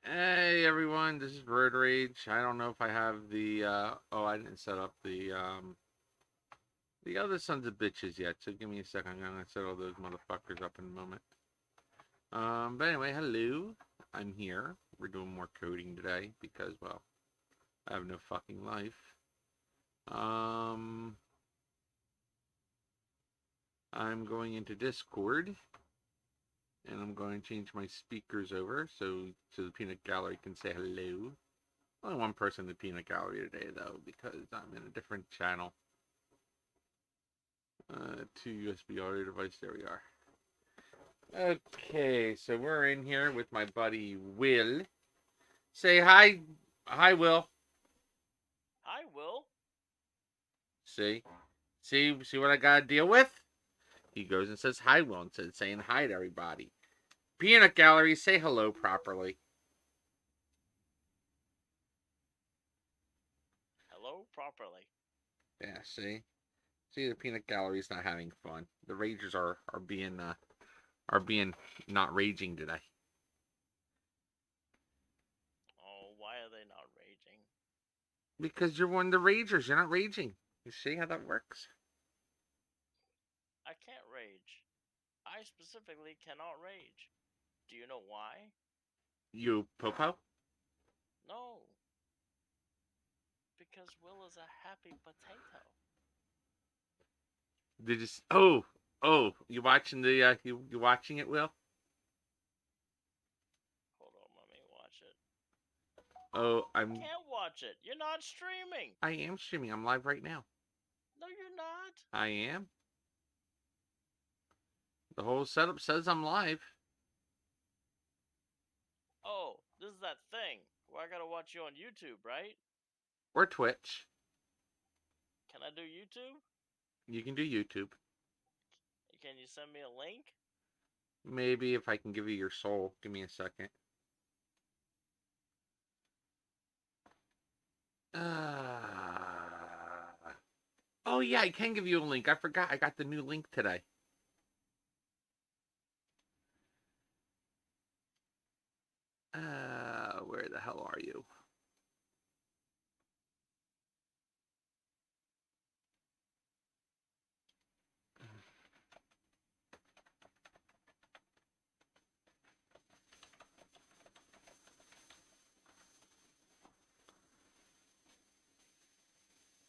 Hey everyone, this is Bird Rage. I don't know if I have the I didn't set up the other sons of bitches yet, so give me a second. I'm gonna set all those motherfuckers up in a moment. But anyway, hello. I'm here. We're doing more coding today because, well, I have no fucking life. I'm going into Discord and I'm going to change my speakers over so the peanut gallery can say hello. Only one person in the peanut gallery today, though, because I'm in a different channel. 2 USB audio device. There we are. Okay, so we're in here with my buddy Will. Say hi. Hi, Will. Hi, Will. See? See what I gotta deal with? He goes and says hi, Will, instead of saying hi to everybody. Peanut gallery, say hello properly. Hello properly. Yeah, see? See, the peanut gallery's not having fun. The ragers are being not raging today. Oh, why are they not raging? Because you're one of the ragers. You're not raging. You see how that works? I can't rage. I specifically cannot rage. Do you know why? You popo? No. Because Will is a happy potato. They just you watching the you watching it, Will? Hold on, let me watch it. Oh, I can't watch it. You're not streaming. I am streaming. I'm live right now. No, you're not. I am. The whole setup says I'm live. Oh, this is that thing where I gotta watch you on YouTube, right? Or Twitch. Can I do YouTube? You can do YouTube. Can you send me a link? Maybe if I can give you your soul. Give me a second. Oh yeah, I can give you a link. I forgot. I got the new link today. Where the hell are you?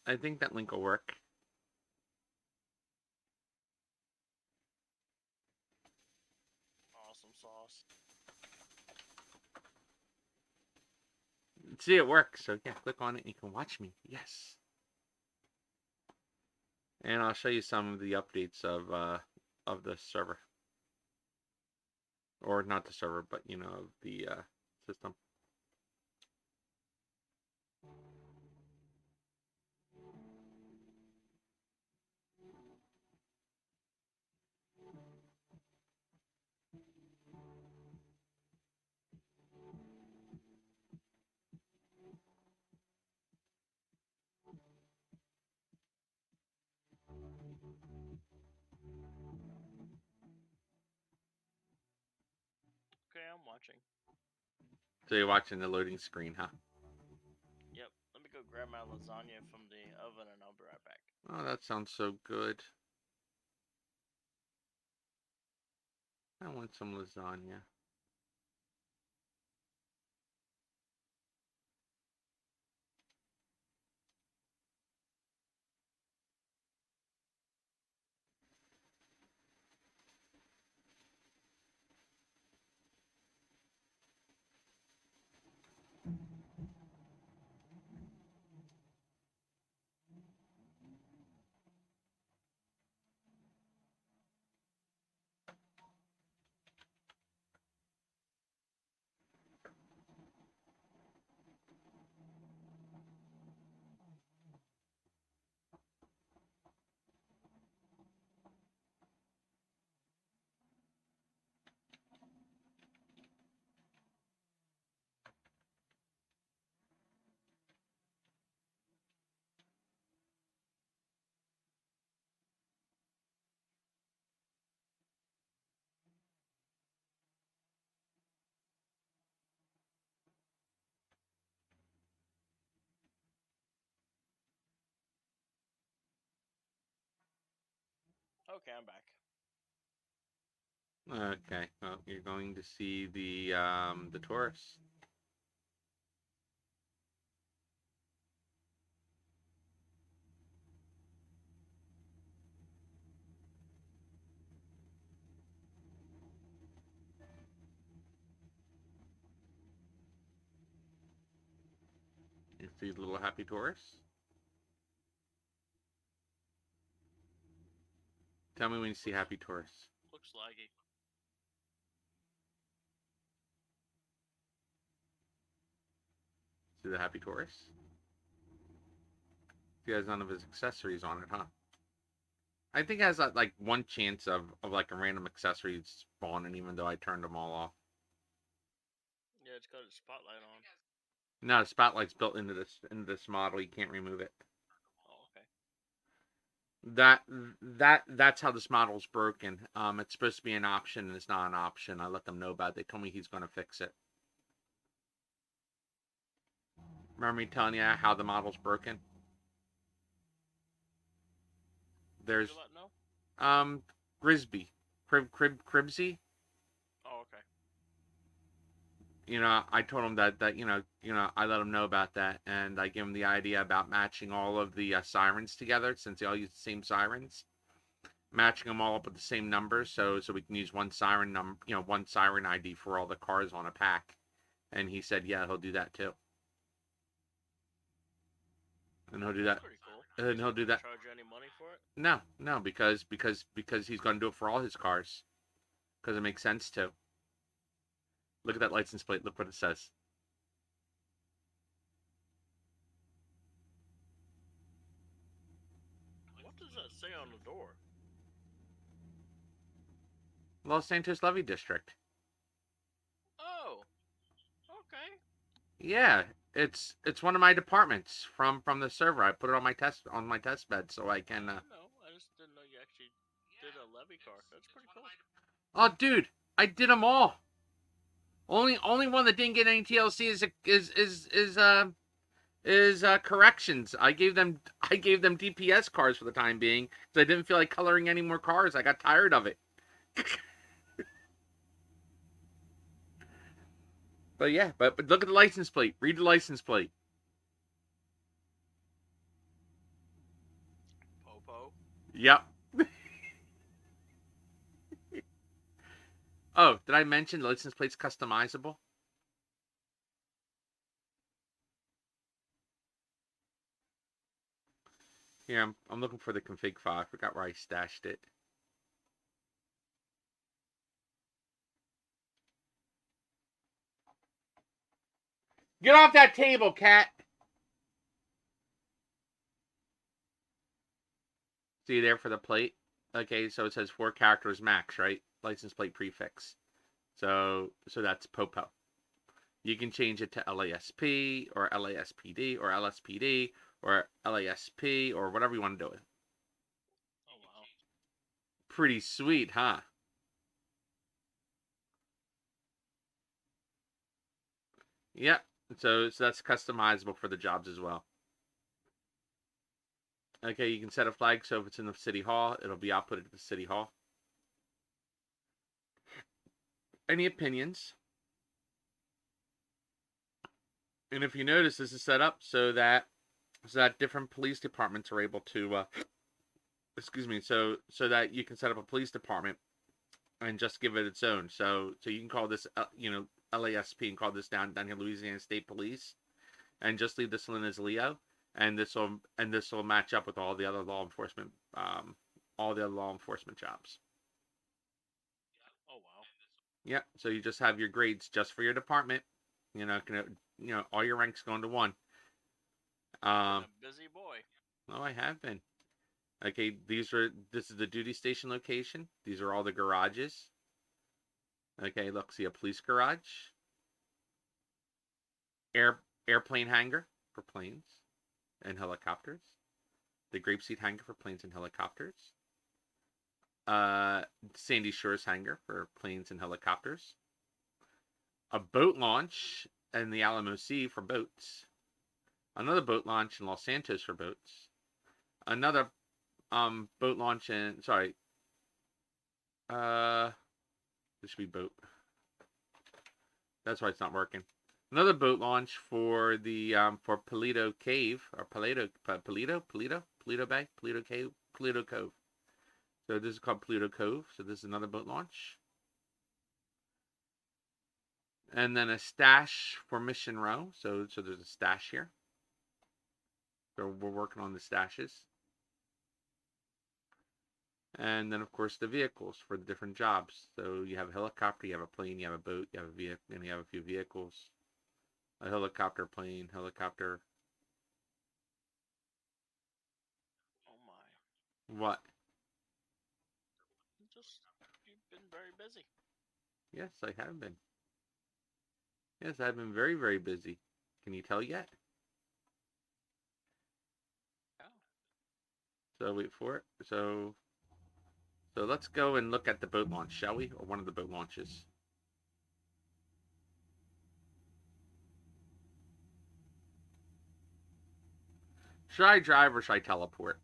I think that link will work. Awesome sauce. See, it works. So yeah, click on it and you can watch me. Yes. And I'll show you some of the updates of the server. Or not the server, but you know, the system. Okay, I'm watching. So you're watching the loading screen, huh? Yep. Let me go grab my lasagna from the oven and I'll be right back. Oh, that sounds so good. I want some lasagna. Okay, I'm back. Okay, well, you're going to see the Taurus. You see the little happy Taurus? Tell me when you see happy Taurus. Looks laggy. See the happy Taurus? He has none of his accessories on it, huh? I think it has like one chance of like a random accessory spawning, even though I turned them all off. Yeah, it's got its spotlight on. No, the spotlight's built into this model. You can't remove it. Oh, okay. That's how this model's broken. It's supposed to be an option, and it's not an option. I let them know about it. They told me he's gonna fix it. Remember me telling you how the model's broken? There's Grisby, Cribsy. Oh, okay. You know, I told him that I let him know about that, and I gave him the idea about matching all of the sirens together, since they all use the same sirens, matching them all up with the same numbers, so we can use one siren one siren ID for all the cars on a pack. And he said, yeah, he'll do that too. And he'll do that. Pretty cool. And he'll do that. Charge you any money for it? No, because he's going to do it for all his cars, because it makes sense to. Look at that license plate. Look what it says. What does that say on the door? Los Santos Levy District. Oh, okay. Yeah, it's one of my departments from the server. I put it on my test bed so I can. No, I just didn't know you actually did a levy car. That's pretty cool. Oh, dude, I did them all. Only one that didn't get any TLC is corrections. I gave them DPS cars for the time being because I didn't feel like coloring any more cars. I got tired of it. But yeah, but look at the license plate. Read the license plate. Popo. Yep. Oh, did I mention the license plate's customizable? Yeah, I'm looking for the config file. I forgot where I stashed it. Get off that table, cat! See there for the plate? Okay, so it says 4 characters max, right? License plate prefix. So that's Popo. You can change it to LASP or LASPD or LSPD or LASP or whatever you want to do it. Oh, wow. Pretty sweet, huh? Yep. So that's customizable for the jobs as well. Okay, you can set a flag so if it's in the city hall, it'll be outputted to the city hall. Any opinions? And if you notice, this is set up so that different police departments are able to excuse me, so that you can set up a police department and just give it its own. So you can call this LASP and call this down here Louisiana State Police, and just leave this one as Leo, and this will match up with all the other law enforcement jobs. Oh, wow. Yeah, so you just have your grades just for your department. All your ranks going to 1. A busy boy. Oh, I have been. Okay, this is the duty station location. These are all the garages. Okay, look, see a police garage. Airplane hangar for planes and helicopters. The grapeseed hangar for planes and helicopters. Sandy Shores hangar for planes and helicopters. A boat launch in the Alamo Sea for boats. Another boat launch in Los Santos for boats. Another boat launch in This should be boat. That's why it's not working. Another boat launch for the for Paleto Cave or Paleto Bay, Paleto Cave, Paleto Cove. So this is called Paleto Cove. So this is another boat launch. And then a stash for Mission Row. So there's a stash here. So we're working on the stashes. And then, of course, the vehicles for the different jobs. So you have a helicopter, you have a plane, you have a boat, you have a vehicle, and you have a few vehicles. A helicopter, plane, helicopter. Oh my. What? You've been very busy. Yes, I have been. Yes, I've been very, very busy. Can you tell yet? Yeah. So wait for it. So let's go and look at the boat launch, shall we? Or one of the boat launches. Should I drive or should I teleport?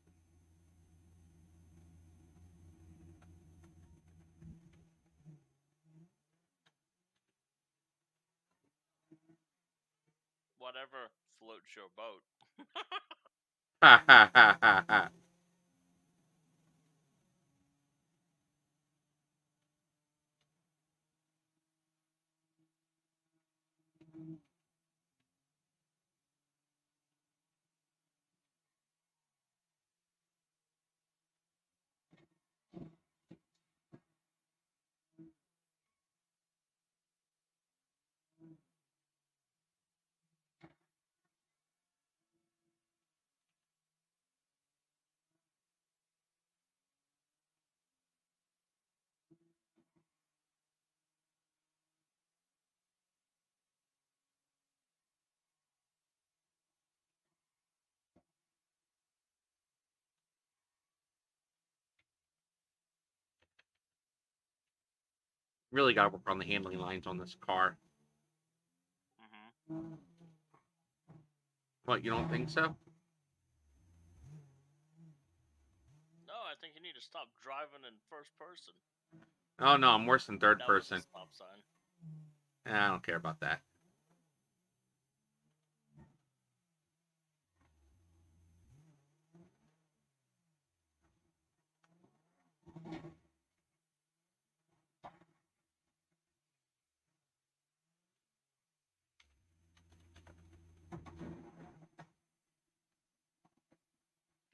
Whatever floats your boat. Ha ha ha ha ha. Really got to work on the handling lines on this car. Mm-hmm. What, you don't think so? No, I think you need to stop driving in first person. Oh no, I'm worse than third That person. was a stop sign. I don't care about that.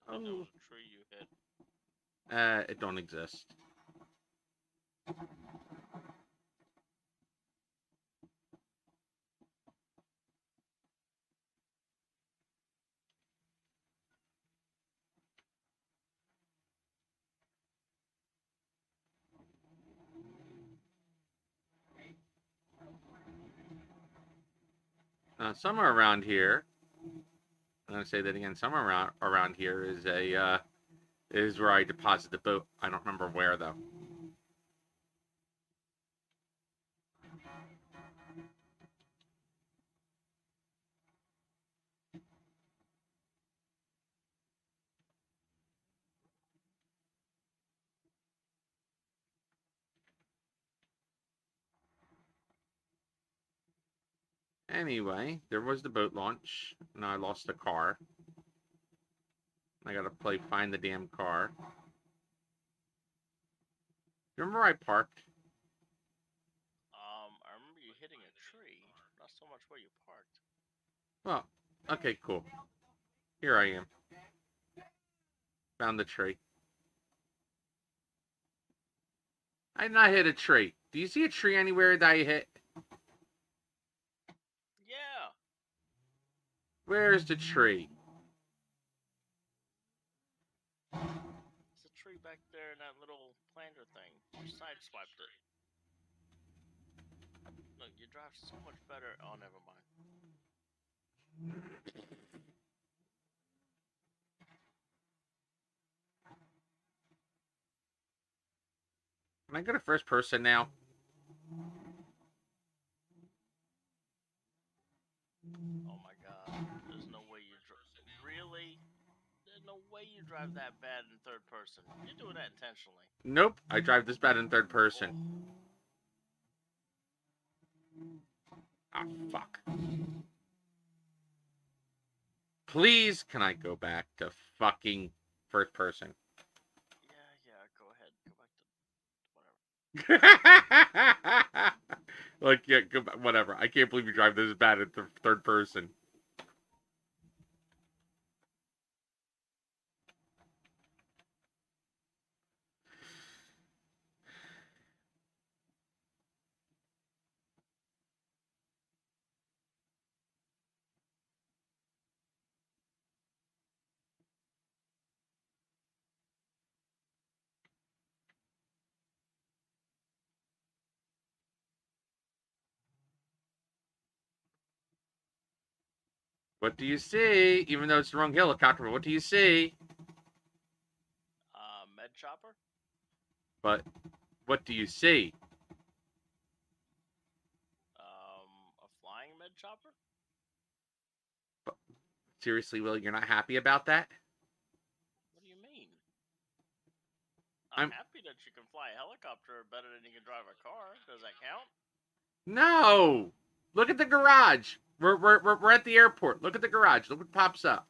I think that was a tree you hit. It don't exist. Somewhere around here, I'm gonna say that again. Somewhere around here is a is where I deposit the boat. I don't remember where though. Anyway, there was the boat launch. Now I lost the car. I gotta find the damn car. Remember I parked? I remember you hitting a tree. Not so much where you parked. Well, okay, cool. Here I am. Found the tree. I did not hit a tree. Do you see a tree anywhere that I hit? Yeah. Where's the tree? There's a tree back there in that little planter thing. You sideswiped it. Look, you drive so much better. Oh, never mind. Can I go to first person now? Oh my god. There's no way you really? There's no way you drive that bad in third person. You're doing that intentionally. Nope, I drive this bad in third person. Ah, fuck. Please, can I go back to fucking first person? Yeah, go ahead. Go back to whatever. Like, yeah, go back, whatever. I can't believe you drive this bad in third person. What do you see? Even though it's the wrong helicopter, but what do you see? Med chopper? But what do you see? A flying med chopper? But, seriously, Will, you're not happy about that? What do you mean? I'm I'm happy that you can fly a helicopter better than you can drive a car. Does that count? No! Look at the garage. We're at the airport. Look at the garage. Look what pops up.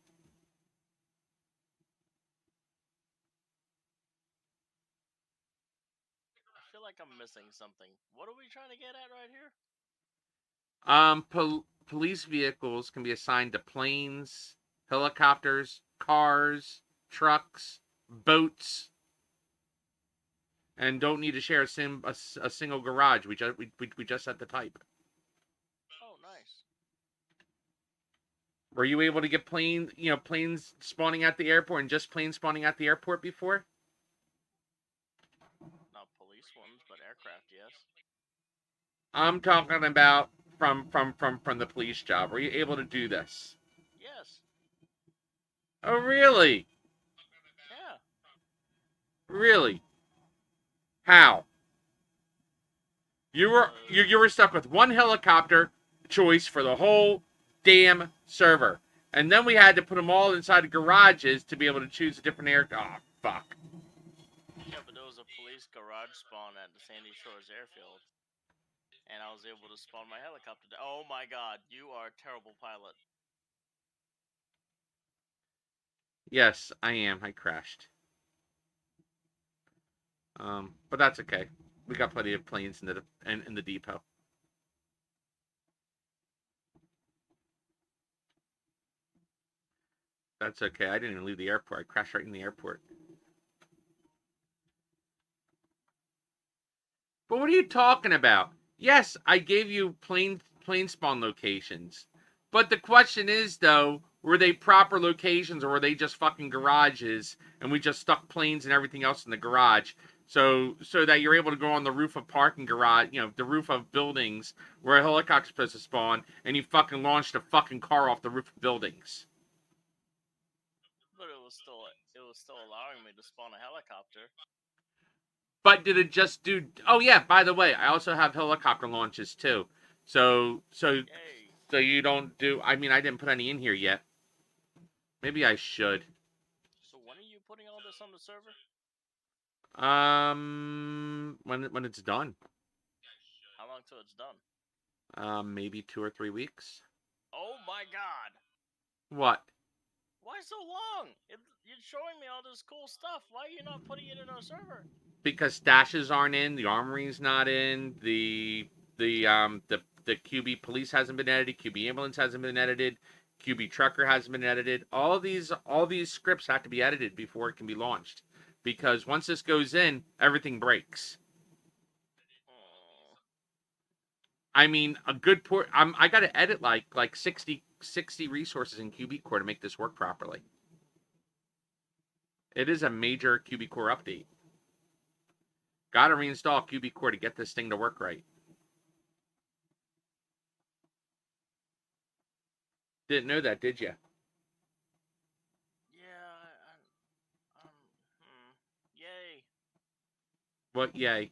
I feel like I'm missing something. What are we trying to get at right here? Police vehicles can be assigned to planes, helicopters, cars, trucks, boats, and don't need to share a single garage. We just set the type. Oh, nice. Were you able to get planes spawning at the airport and just planes spawning at the airport before? Not police ones, but aircraft, yes. I'm talking about from the police job. Were you able to do this? Yes. Oh, really? Yeah. Really? How? You were stuck with one helicopter choice for the whole damn server, and then we had to put them all inside of garages to be able to choose a different air. Oh, fuck. Yeah, but there was a police garage spawn at the Sandy Shores airfield, and I was able to spawn my helicopter. Oh my god, you are a terrible pilot. Yes, I am. I crashed. But that's okay. We got plenty of planes in the depot. That's okay. I didn't even leave the airport. I crashed right in the airport. But what are you talking about? Yes, I gave you plane spawn locations. But the question is though, were they proper locations or were they just fucking garages and we just stuck planes and everything else in the garage? So that you're able to go on the roof of parking garage, the roof of buildings where a helicopter's supposed to spawn, and you fucking launched a fucking car off the roof of buildings. But it was still allowing me to spawn a helicopter. But did it just do? Oh yeah, by the way, I also have helicopter launches too. So Yay. you don't do. I mean, I didn't put any in here yet. Maybe I should. So when are you putting all this on the server? When it's done. How long till it's done? Maybe 2 or 3 weeks. Oh my god. What? Why so long? You're showing me all this cool stuff. Why are you not putting it in our server? Because stashes aren't in, the armory's not in, the QB police hasn't been edited, QB ambulance hasn't been edited, QB trucker hasn't been edited. All these scripts have to be edited before it can be launched. Because once this goes in, everything breaks. I mean, a good port. I got to edit like 60 resources in QBCore to make this work properly. It is a major QBCore update. Got to reinstall QBCore to get this thing to work right. Didn't know that, did you? Yeah, yay. What? Yay.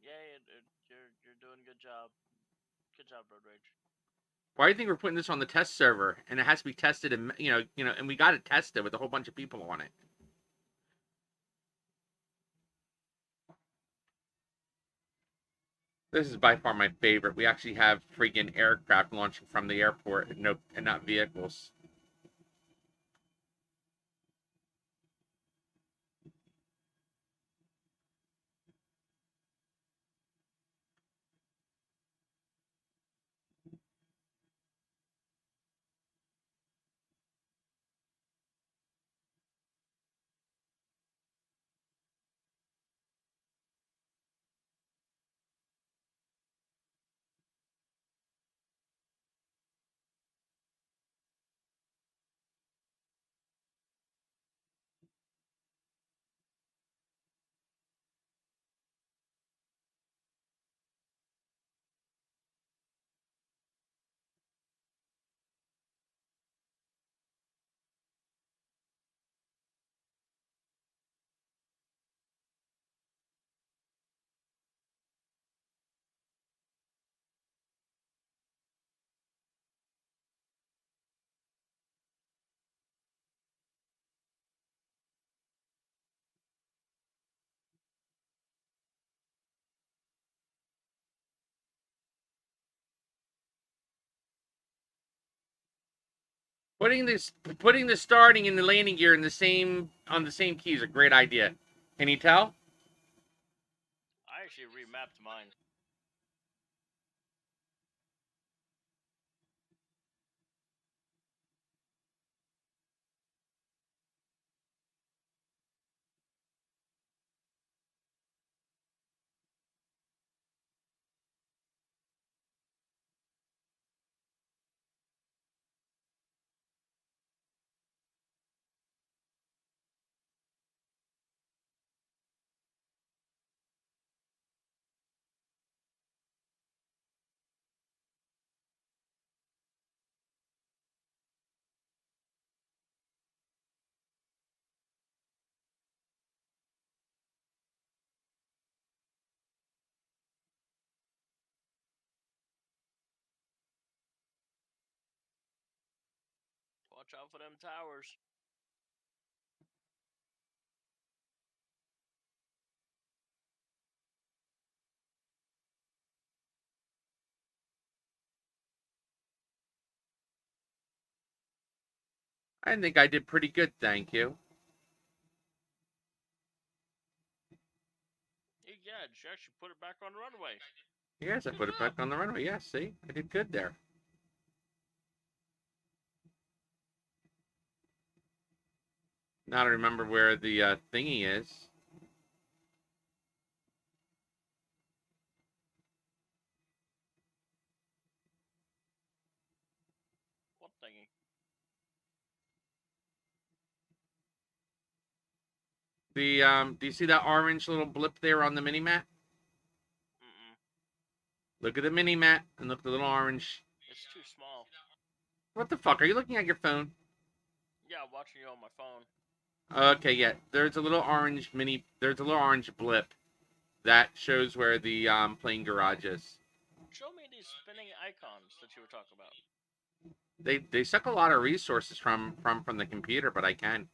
Yay, you're doing a good job. Good job, Road Rage. Why do you think we're putting this on the test server and it has to be tested and and we got it tested with a whole bunch of people on it? This is by far my favorite. We actually have freaking aircraft launching from the airport and not vehicles. Putting the starting and the landing gear in on the same key is a great idea. Can you tell? I actually remapped mine. Watch out for them towers. I think I did pretty good, thank you. Yeah, did you actually put it back on the runway? Yes, I put it back on the runway. Yes, see? I did good there. Now to remember where the thingy is. What thingy? Do you see that orange little blip there on the mini map? Mm-mm. Look at the mini map and look at the little orange. It's too small. What the fuck? Are you looking at your phone? Yeah, I'm watching you on my phone. Okay, yeah. There's a little orange blip that shows where the plane garage is. Show me these spinning icons that you were talking about. They suck a lot of resources from the computer, but I can.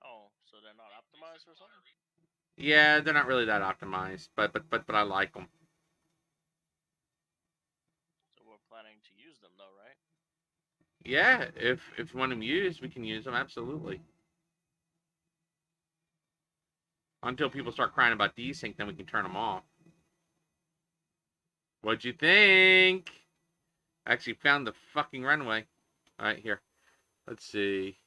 Oh, so they're not optimized or something? Yeah, they're not really that optimized, but I like them. So we're planning to use them though, right? Yeah, if you want them used, we can use them absolutely. Until people start crying about desync, then we can turn them off. What'd you think? I actually found the fucking runway. All right, here. Let's see.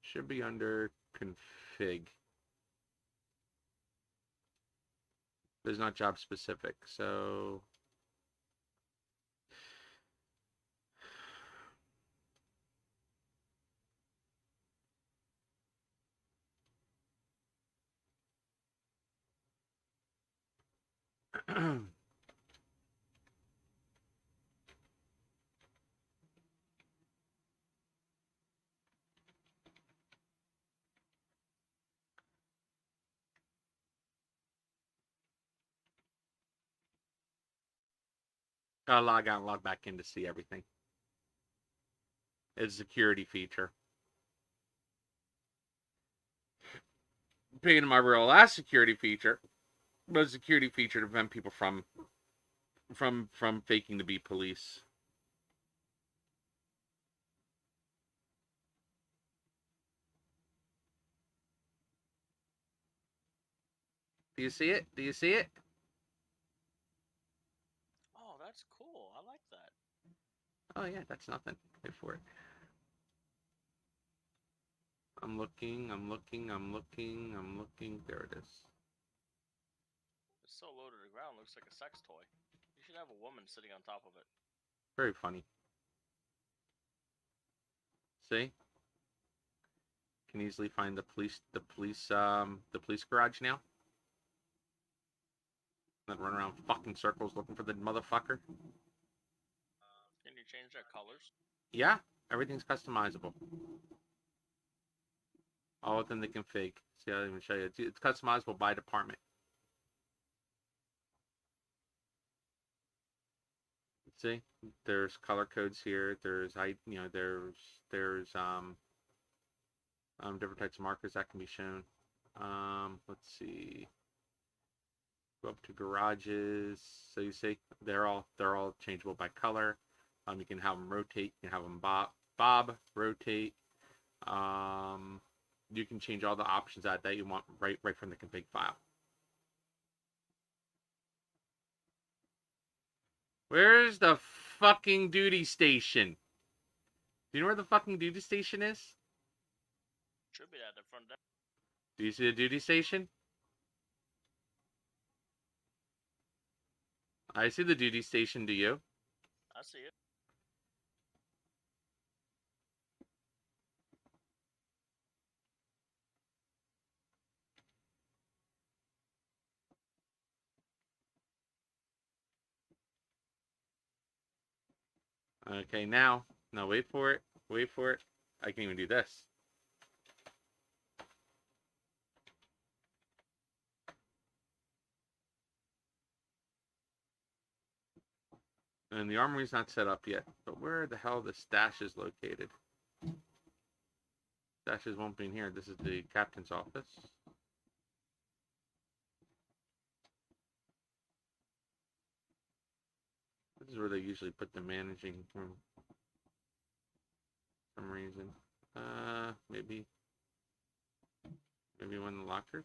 Should be under config. There's not job specific, so Gotta log out and log back in to see everything. It's a security feature. Paying my real last security feature was a security feature to prevent people from faking to be police. Do you see it? Do you see it? Oh, that's cool. I like that. Oh yeah, that's nothing. Wait for it. I'm looking. There it is. It's so low to the ground, looks like a sex toy. You should have a woman sitting on top of it. Very funny. See? Can easily find the police garage now. Not run around fucking circles looking for the motherfucker. Can you change their colors? Yeah, everything's customizable. All within the config. See, I'll even show you. It's customizable by department. See, there's color codes here. There's different types of markers that can be shown. Let's see. Go up to garages. So you see, they're all changeable by color. You can have them rotate. You can have them bob, rotate. You can change all the options that you want right from the config file. Where's the fucking duty station? Do you know where the fucking duty station is? Should be at the front desk. Do you see the duty station? I see the duty station, do you? I see it. Okay, now wait for it. Wait for it. I can even do this. And the armory's not set up yet. But where the hell the stash is located? Stashes won't be in here. This is the captain's office. This is where they usually put the managing room. For some reason. Maybe one of the lockers.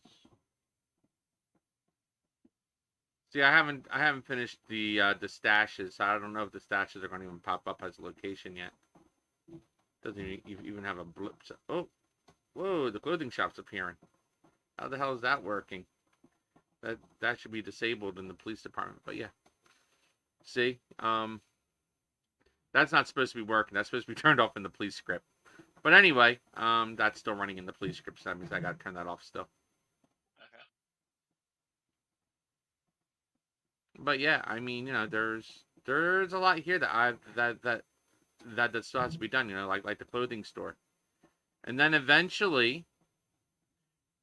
See, I haven't finished the stashes. So I don't know if the stashes are going to even pop up as a location yet. Doesn't even have a blip. Oh, whoa! The clothing shop's appearing. How the hell is that working? That should be disabled in the police department. But yeah, see, that's not supposed to be working. That's supposed to be turned off in the police script. But anyway, that's still running in the police script. So that means I got to turn that off still. Okay. But yeah, I mean, there's a lot here that still has to be done. Like the clothing store, and then eventually.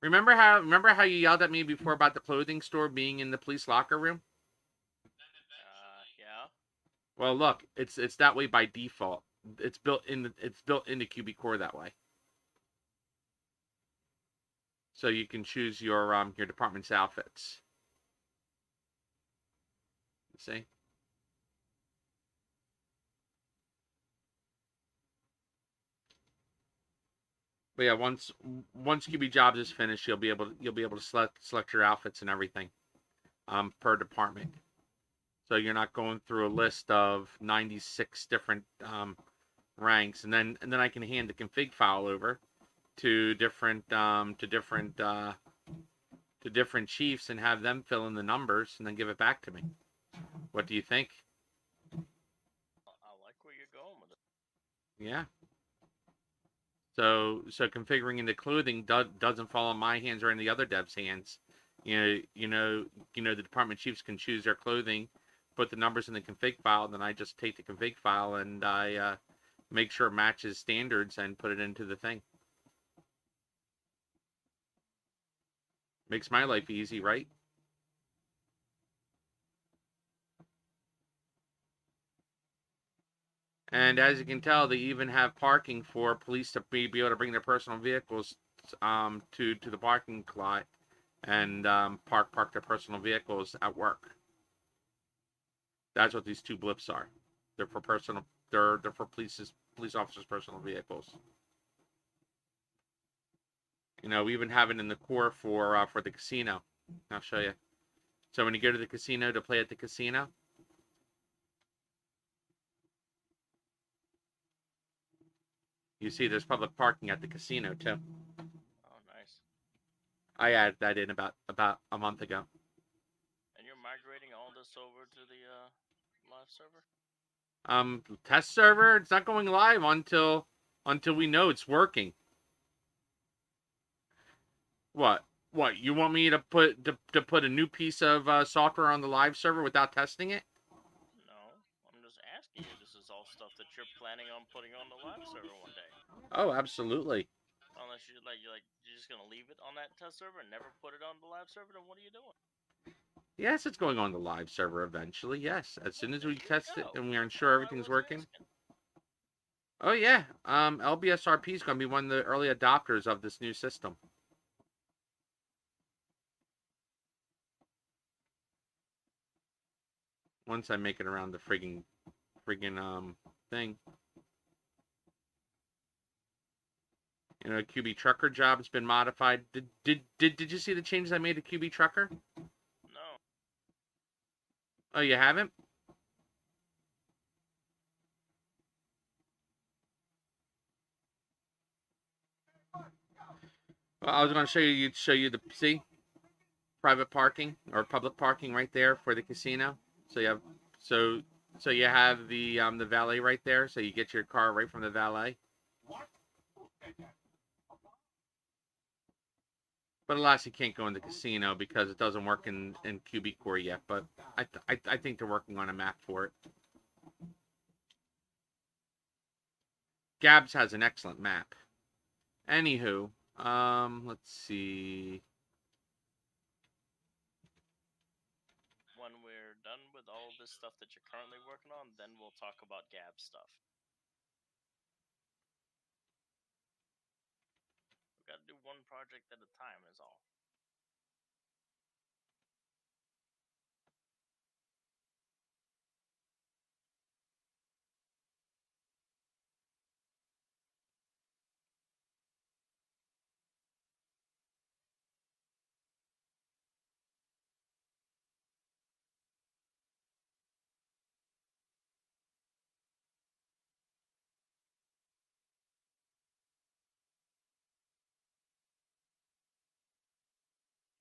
Remember how you yelled at me before about the clothing store being in the police locker room? Yeah. Well, look, it's that way by default. It's built into QBCore that way. So you can choose your department's outfits. See? But yeah, once QB Jobs is finished, you'll be able to select your outfits and everything, per department. So you're not going through a list of 96 different ranks, and then I can hand the config file over to different chiefs and have them fill in the numbers and then give it back to me. What do you think? I like where you're going with it. Yeah. So configuring into clothing doesn't fall on my hands or any other devs' hands. The department chiefs can choose their clothing, put the numbers in the config file, and then I just take the config file and I make sure it matches standards and put it into the thing. Makes my life easy, right? And as you can tell, they even have parking for police to be able to bring their personal vehicles to the parking lot and park their personal vehicles at work. That's what these two blips are. They're for personal. They're for police officers' personal vehicles. You know, we even have it in the core for the casino. I'll show you. So when you go to the casino to play at the casino, you see there's public parking at the casino too. Oh, nice. I added that in about a month ago. And you're migrating all this over to the live server? Test server, it's not going live until we know it's working. What? What? You want me to put a new piece of software on the live server without testing it? No, I'm just asking you. This is all stuff that you're planning on putting on the live server one day. Oh, absolutely. Unless you're just gonna leave it on that test server and never put it on the live server, then what are you doing? Yes, it's going on the live server eventually. Yes, as soon as There we you test it go. and we are sure All I everything's was working. asking. Oh yeah, LBSRP is going to be one of the early adopters of this new system. Once I make it around the friggin' thing. You know, QB Trucker job's been modified. Did you see the changes I made to QB Trucker? No. Oh, you haven't? Well, I was going to show you the private parking or public parking right there for the casino. So you have you have the valet right there. So you get your car right from the valet. But alas, you can't go in the casino because it doesn't work in QBCore yet. But I think they're working on a map for it. Gabs has an excellent map. Anywho, let's see. When we're done with all this stuff that you're currently working on, then we'll talk about Gab stuff. We gotta do one project at a time, is all.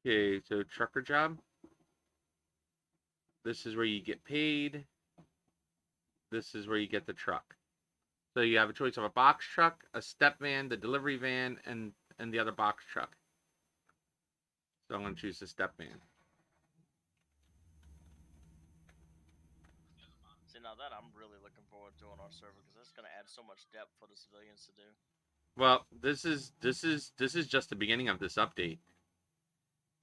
Okay, so trucker job. This is where you get paid. This is where you get the truck. So you have a choice of a box truck, a step van, the delivery van, and the other box truck. So I'm going to choose the step van. See, now that I'm really looking forward to on our server because that's gonna add so much depth for the civilians to do. Well, this is just the beginning of this update.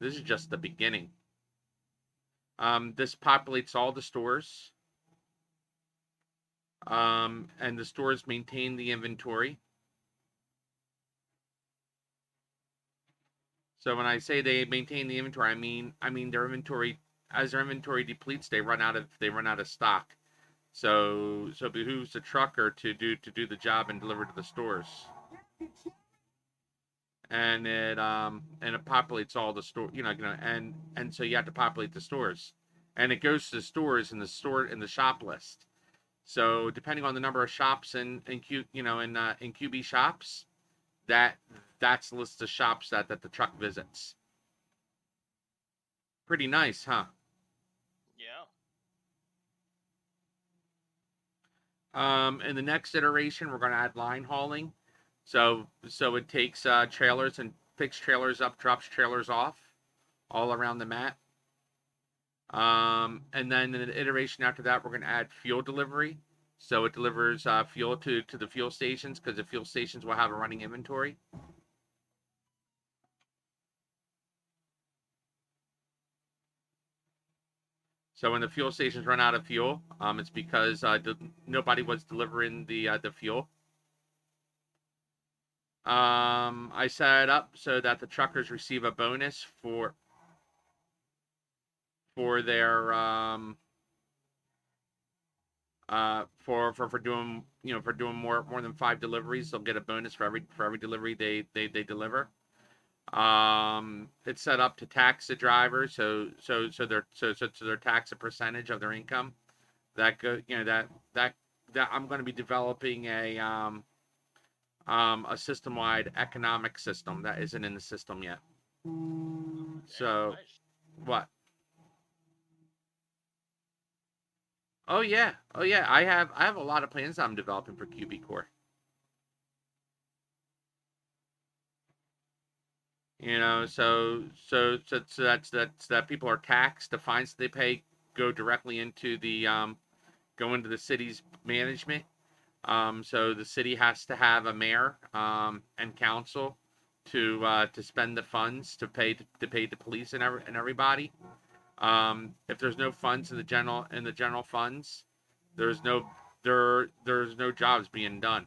This is just the beginning. This populates all the stores. And the stores maintain the inventory. So when I say they maintain the inventory, I mean their inventory, as their inventory depletes, they run out of stock. So it behooves the trucker to do the job and deliver to the stores. And it populates all the store, and so you have to populate the stores. And it goes to the stores in the shop list. So depending on the number of shops in QB shops, that's the list of shops that the truck visits. Pretty nice, huh? Yeah. In the next iteration, we're going to add line hauling. So it takes trailers and picks trailers up, drops trailers off, all around the map. And then in the iteration after that, we're going to add fuel delivery. So it delivers fuel to the fuel stations because the fuel stations will have a running inventory. So when the fuel stations run out of fuel, it's because nobody was delivering the fuel. I set it up so that the truckers receive a bonus for their for doing for doing more than 5 deliveries. They'll get a bonus for every delivery they deliver. It's set up to tax the driver, so they're tax a percentage of their income. That go that I'm going to be developing a system-wide economic system that isn't in the system yet. So Nice. what? Oh yeah, I have a lot of plans I'm developing for QBCore. So that's that people are taxed. The fines they pay go directly into the city's management. So the city has to have a mayor and council to spend the funds to pay the police and everybody. If there's no funds in the general funds, there's no there's no jobs being done.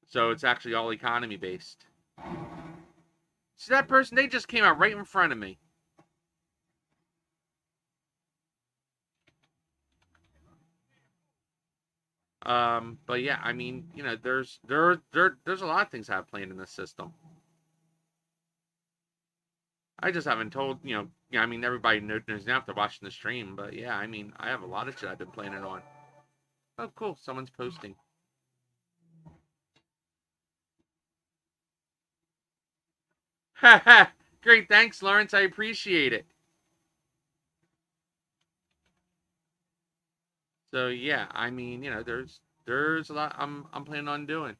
So it's actually all economy based. See that person? They just came out right in front of me. But yeah, I mean, there's a lot of things I have planned in this system. I just haven't told I mean, everybody knows now after watching the stream. But yeah, I mean, I have a lot of shit I've been planning on. Oh, cool, someone's posting. Haha, great, thanks, Lawrence. I appreciate it. So yeah, I mean, there's a lot I'm planning on doing.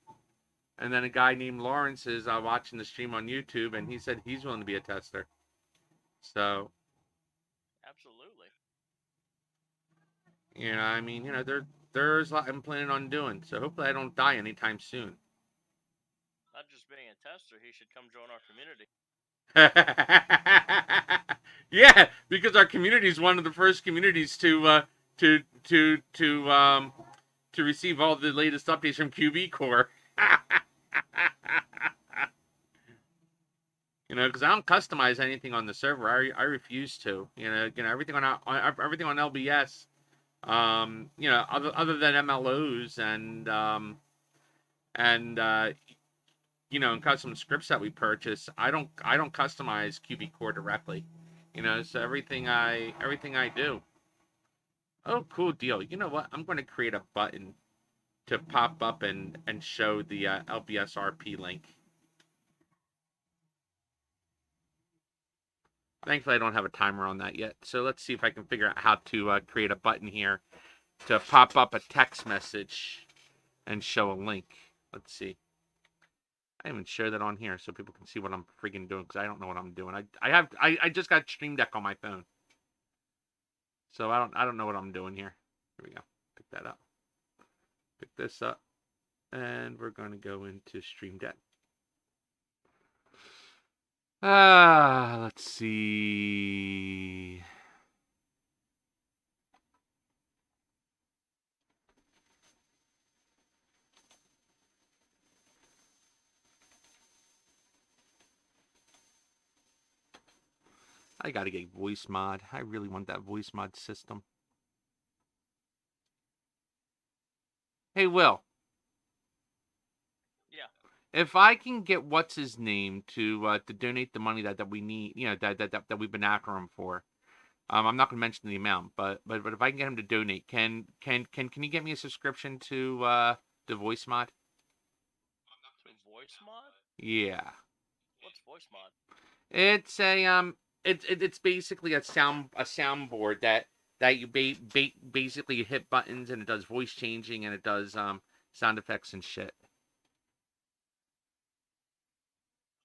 And then a guy named Lawrence is watching the stream on YouTube, and he said he's willing to be a tester. So Absolutely. I mean, there's a lot I'm planning on doing. So hopefully I don't die anytime soon. Not just being a tester, he should come join our community. Yeah, because our community is one of the first communities to to to um to receive all the latest updates from QBCore. Because I don't customize anything on the server. I refuse to. Everything everything on LBS. Other than MLOs and and custom scripts that we purchase, I don't customize QBCore directly. So everything I do. Oh, cool deal. You know what? I'm going to create a button to pop up and show the LBSRP link. Thankfully, I don't have a timer on that yet. So let's see if I can figure out how to create a button here to pop up a text message and show a link. Let's see. I even share that on here so people can see what I'm freaking doing, because I don't know what I'm doing. I just got Stream Deck on my phone, so I don't know what I'm doing here. Here we go. Pick that up. Pick this up, and we're going to go into Stream Deck. Let's see. I gotta get voice mod. I really want that voice mod system. Hey, Will. Yeah. If I can get what's his name to donate the money that we need, that we've been after him for. I'm not gonna mention the amount, but if I can get him to donate, can you get me a subscription to voice mod? To voice mod? Yeah. What's voice mod? It's it's basically a soundboard that you basically hit buttons, and it does voice changing, and it does sound effects and shit.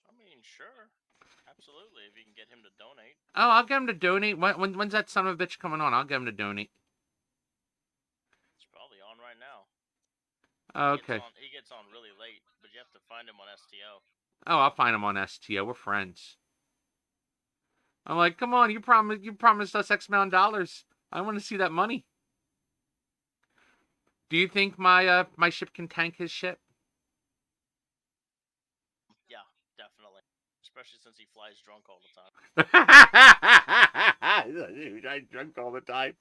I mean, sure. Absolutely, if you can get him to donate. Oh, I'll get him to donate. When's that son of a bitch coming on? I'll get him to donate. It's probably on right now. Okay. He gets on really late, but you have to find him on STO. Oh, I'll find him on STO. We're friends. I'm like, come on, you promised us X amount of dollars. I want to see that money. Do you think my ship can tank his ship? Yeah, definitely. Especially since he flies drunk all the time. Dude, I drunk all the time.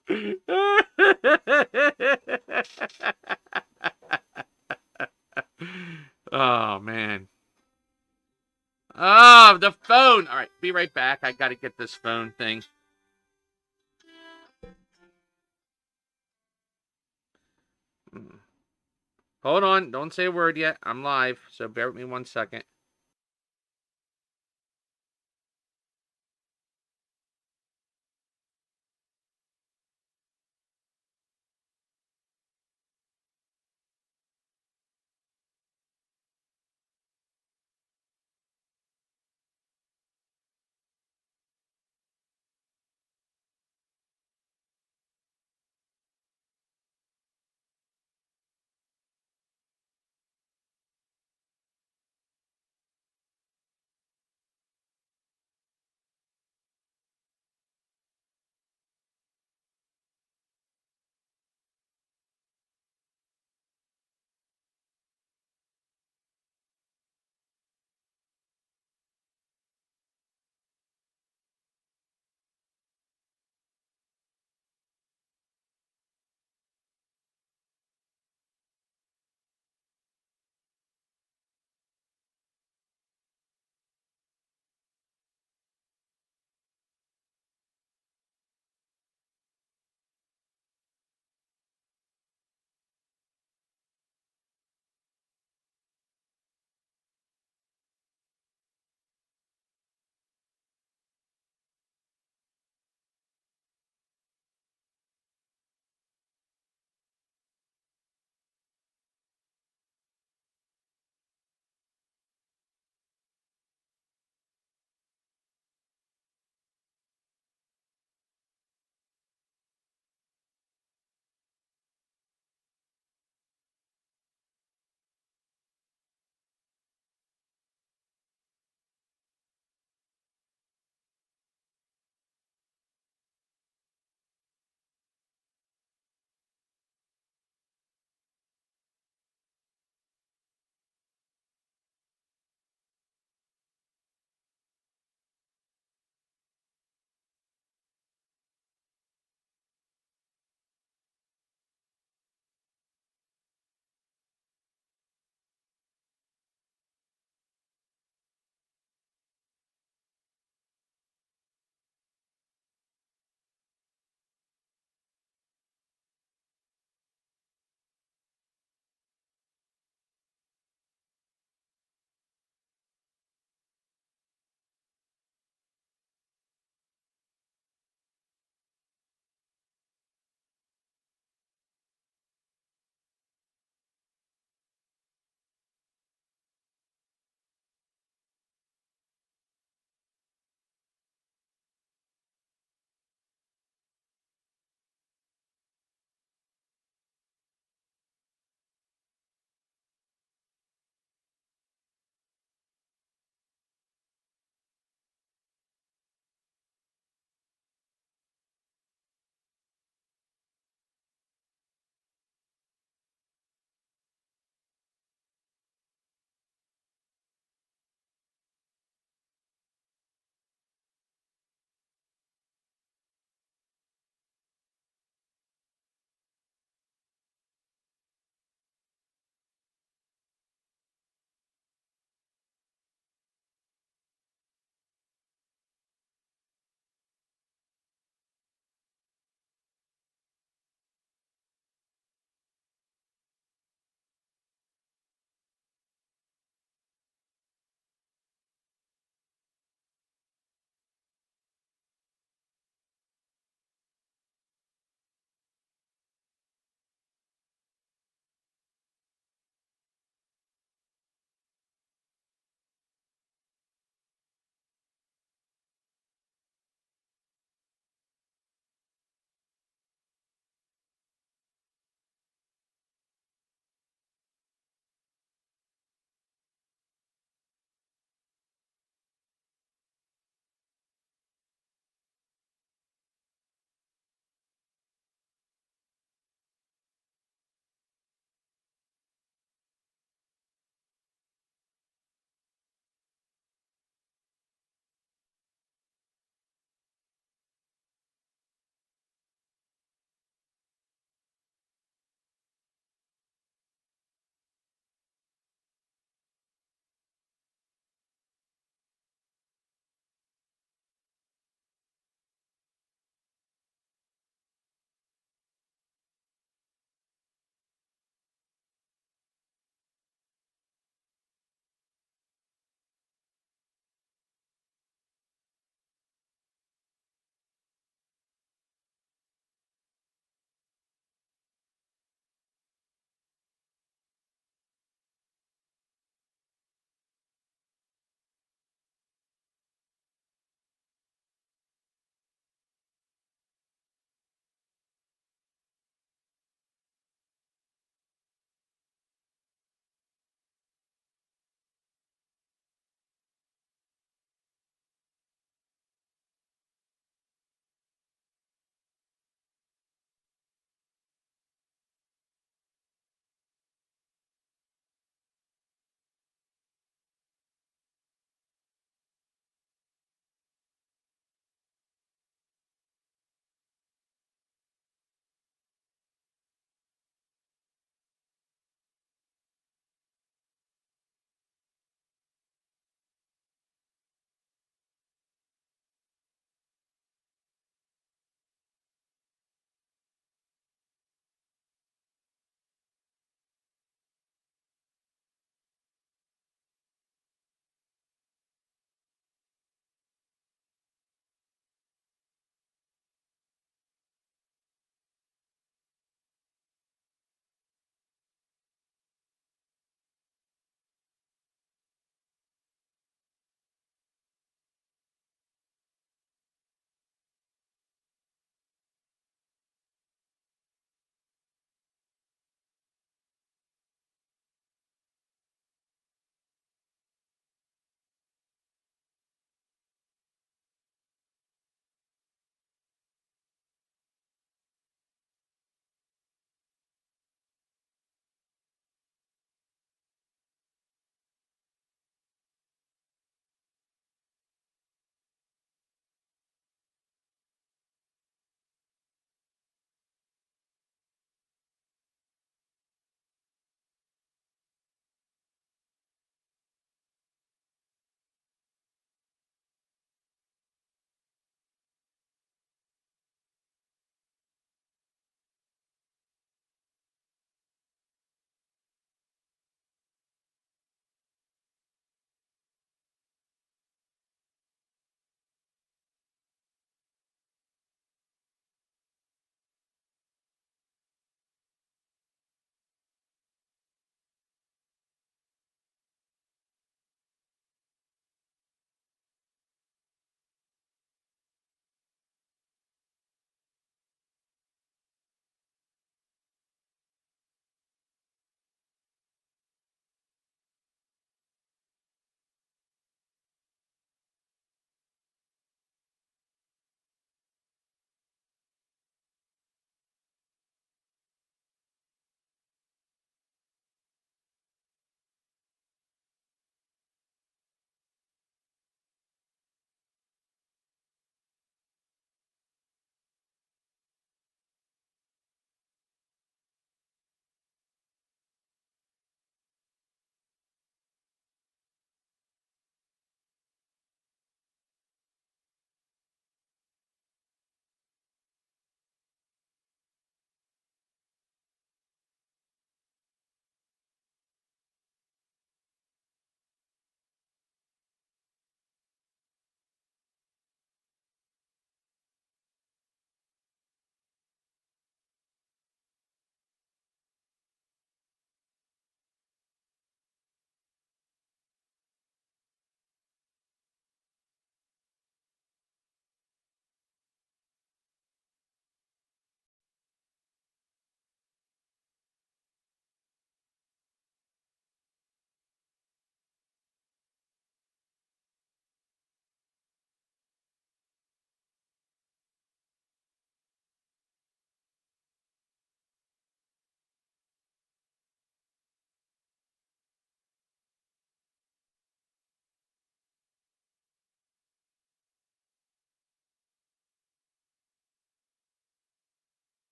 Oh man. Oh, the phone. All right, be right back. I got to get this phone thing. Hold on. Don't say a word yet. I'm live, so bear with me 1 second.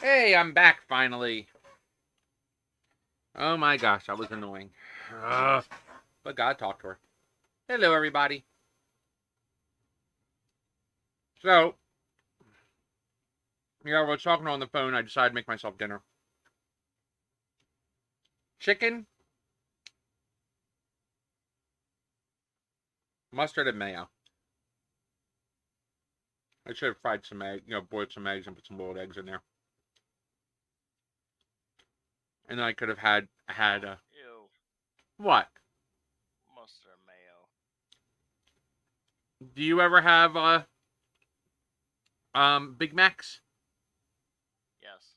Hey, I'm back finally. Oh my gosh, that was annoying. But God talked to her. Hello, everybody. So, yeah, we're talking on the phone. I decided to make myself dinner. Chicken, mustard, and mayo. I should have fried some egg, boiled some eggs and put some boiled eggs in there. And then I could have had Ew. what? Mustard and mayo. Do you ever have Big Macs? Yes.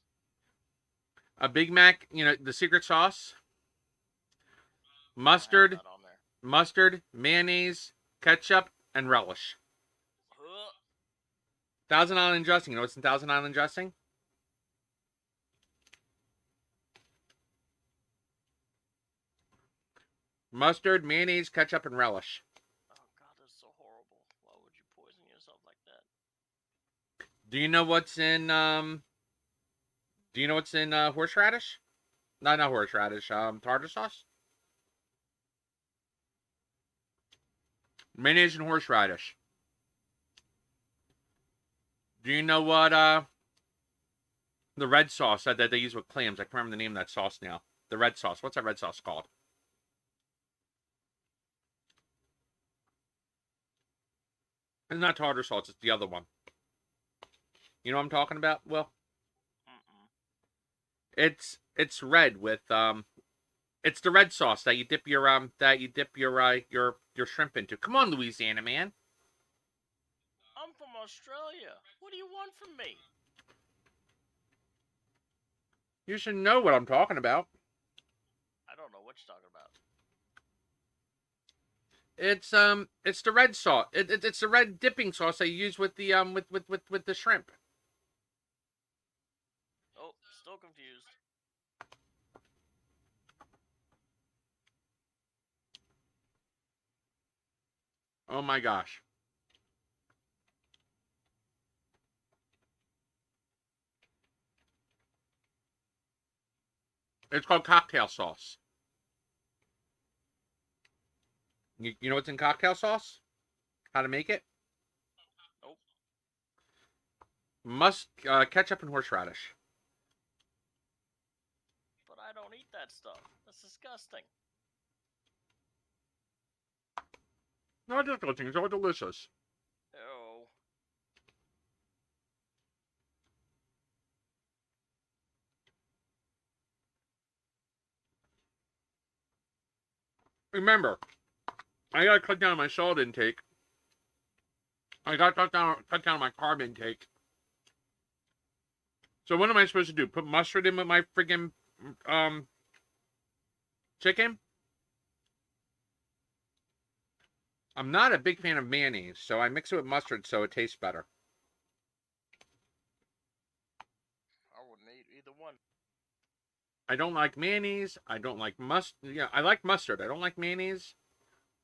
A Big Mac, the secret sauce, I don't have mustard, that on there. mayonnaise, ketchup, and relish. Ugh. Thousand Island dressing. You know what's in Thousand Island dressing? Mustard, mayonnaise, ketchup, and relish. Oh god, that's so horrible. Why would you poison yourself like that? Do you know what's in horseradish? Not horseradish. Tartar sauce. Mayonnaise and horseradish. Do you know what the red sauce that they use with clams? I can't remember the name of that sauce now. The red sauce. What's that red sauce called? It's not tartar sauce. It's the other one. You know what I'm talking about? Well, it's red with it's the red sauce that you dip your your shrimp into. Come on, Louisiana man. I'm from Australia. What do you want from me? You should know what I'm talking about. I don't know what you're talking about. It's the red sauce. It's the red dipping sauce they use with the with the shrimp. Oh, still confused. Oh my gosh. It's called cocktail sauce. You know what's in cocktail sauce? How to make it? Nope. Ketchup and horseradish. But I don't eat that stuff. That's disgusting. Not disgusting. It's all delicious. Ew. Remember, I gotta cut down my salt intake. I gotta cut down my carb intake. So what am I supposed to do? Put mustard in with my friggin' chicken? I'm not a big fan of mayonnaise, so I mix it with mustard so it tastes better. I wouldn't eat either one. I don't like mayonnaise. I don't like mustard. Yeah, I like mustard. I don't like mayonnaise.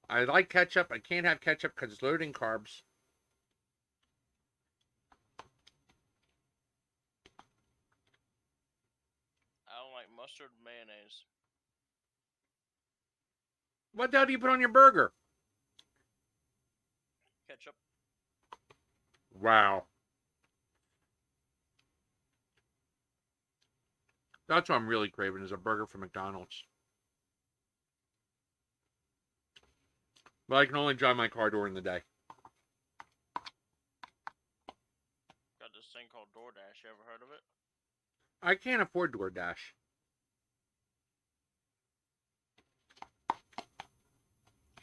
I like ketchup. I can't have ketchup because it's loaded in carbs. I don't like mustard and mayonnaise. What the hell do you put on your burger? Ketchup. Wow. That's what I'm really craving is a burger from McDonald's. But I can only drive my car during the day. Got this thing called DoorDash. You ever heard of it? I can't afford DoorDash.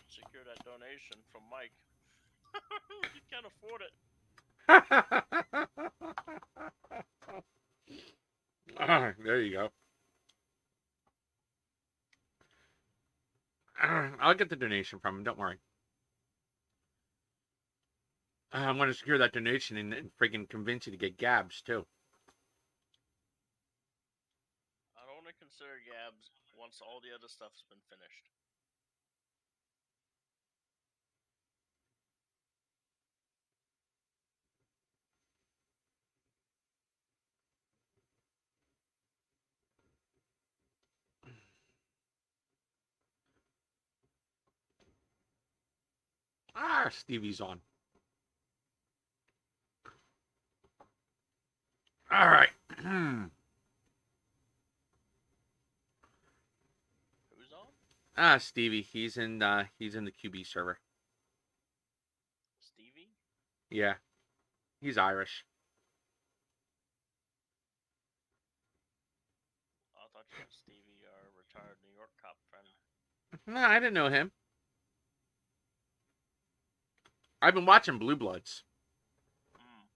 Secure that donation from Mike. You can't afford it. There you go. I'll get the donation from him. Don't worry. I'm going to secure that donation and freaking convince you to get Gabs, too. I'd only consider Gabs once all the other stuff's been finished. Ah, Stevie's on. All right. Who's on? Stevie. He's in the QB server. Stevie? Yeah, he's Irish. Oh, I thought you meant Stevie, our retired New York cop friend. No, I didn't know him. I've been watching Blue Bloods. Hmm.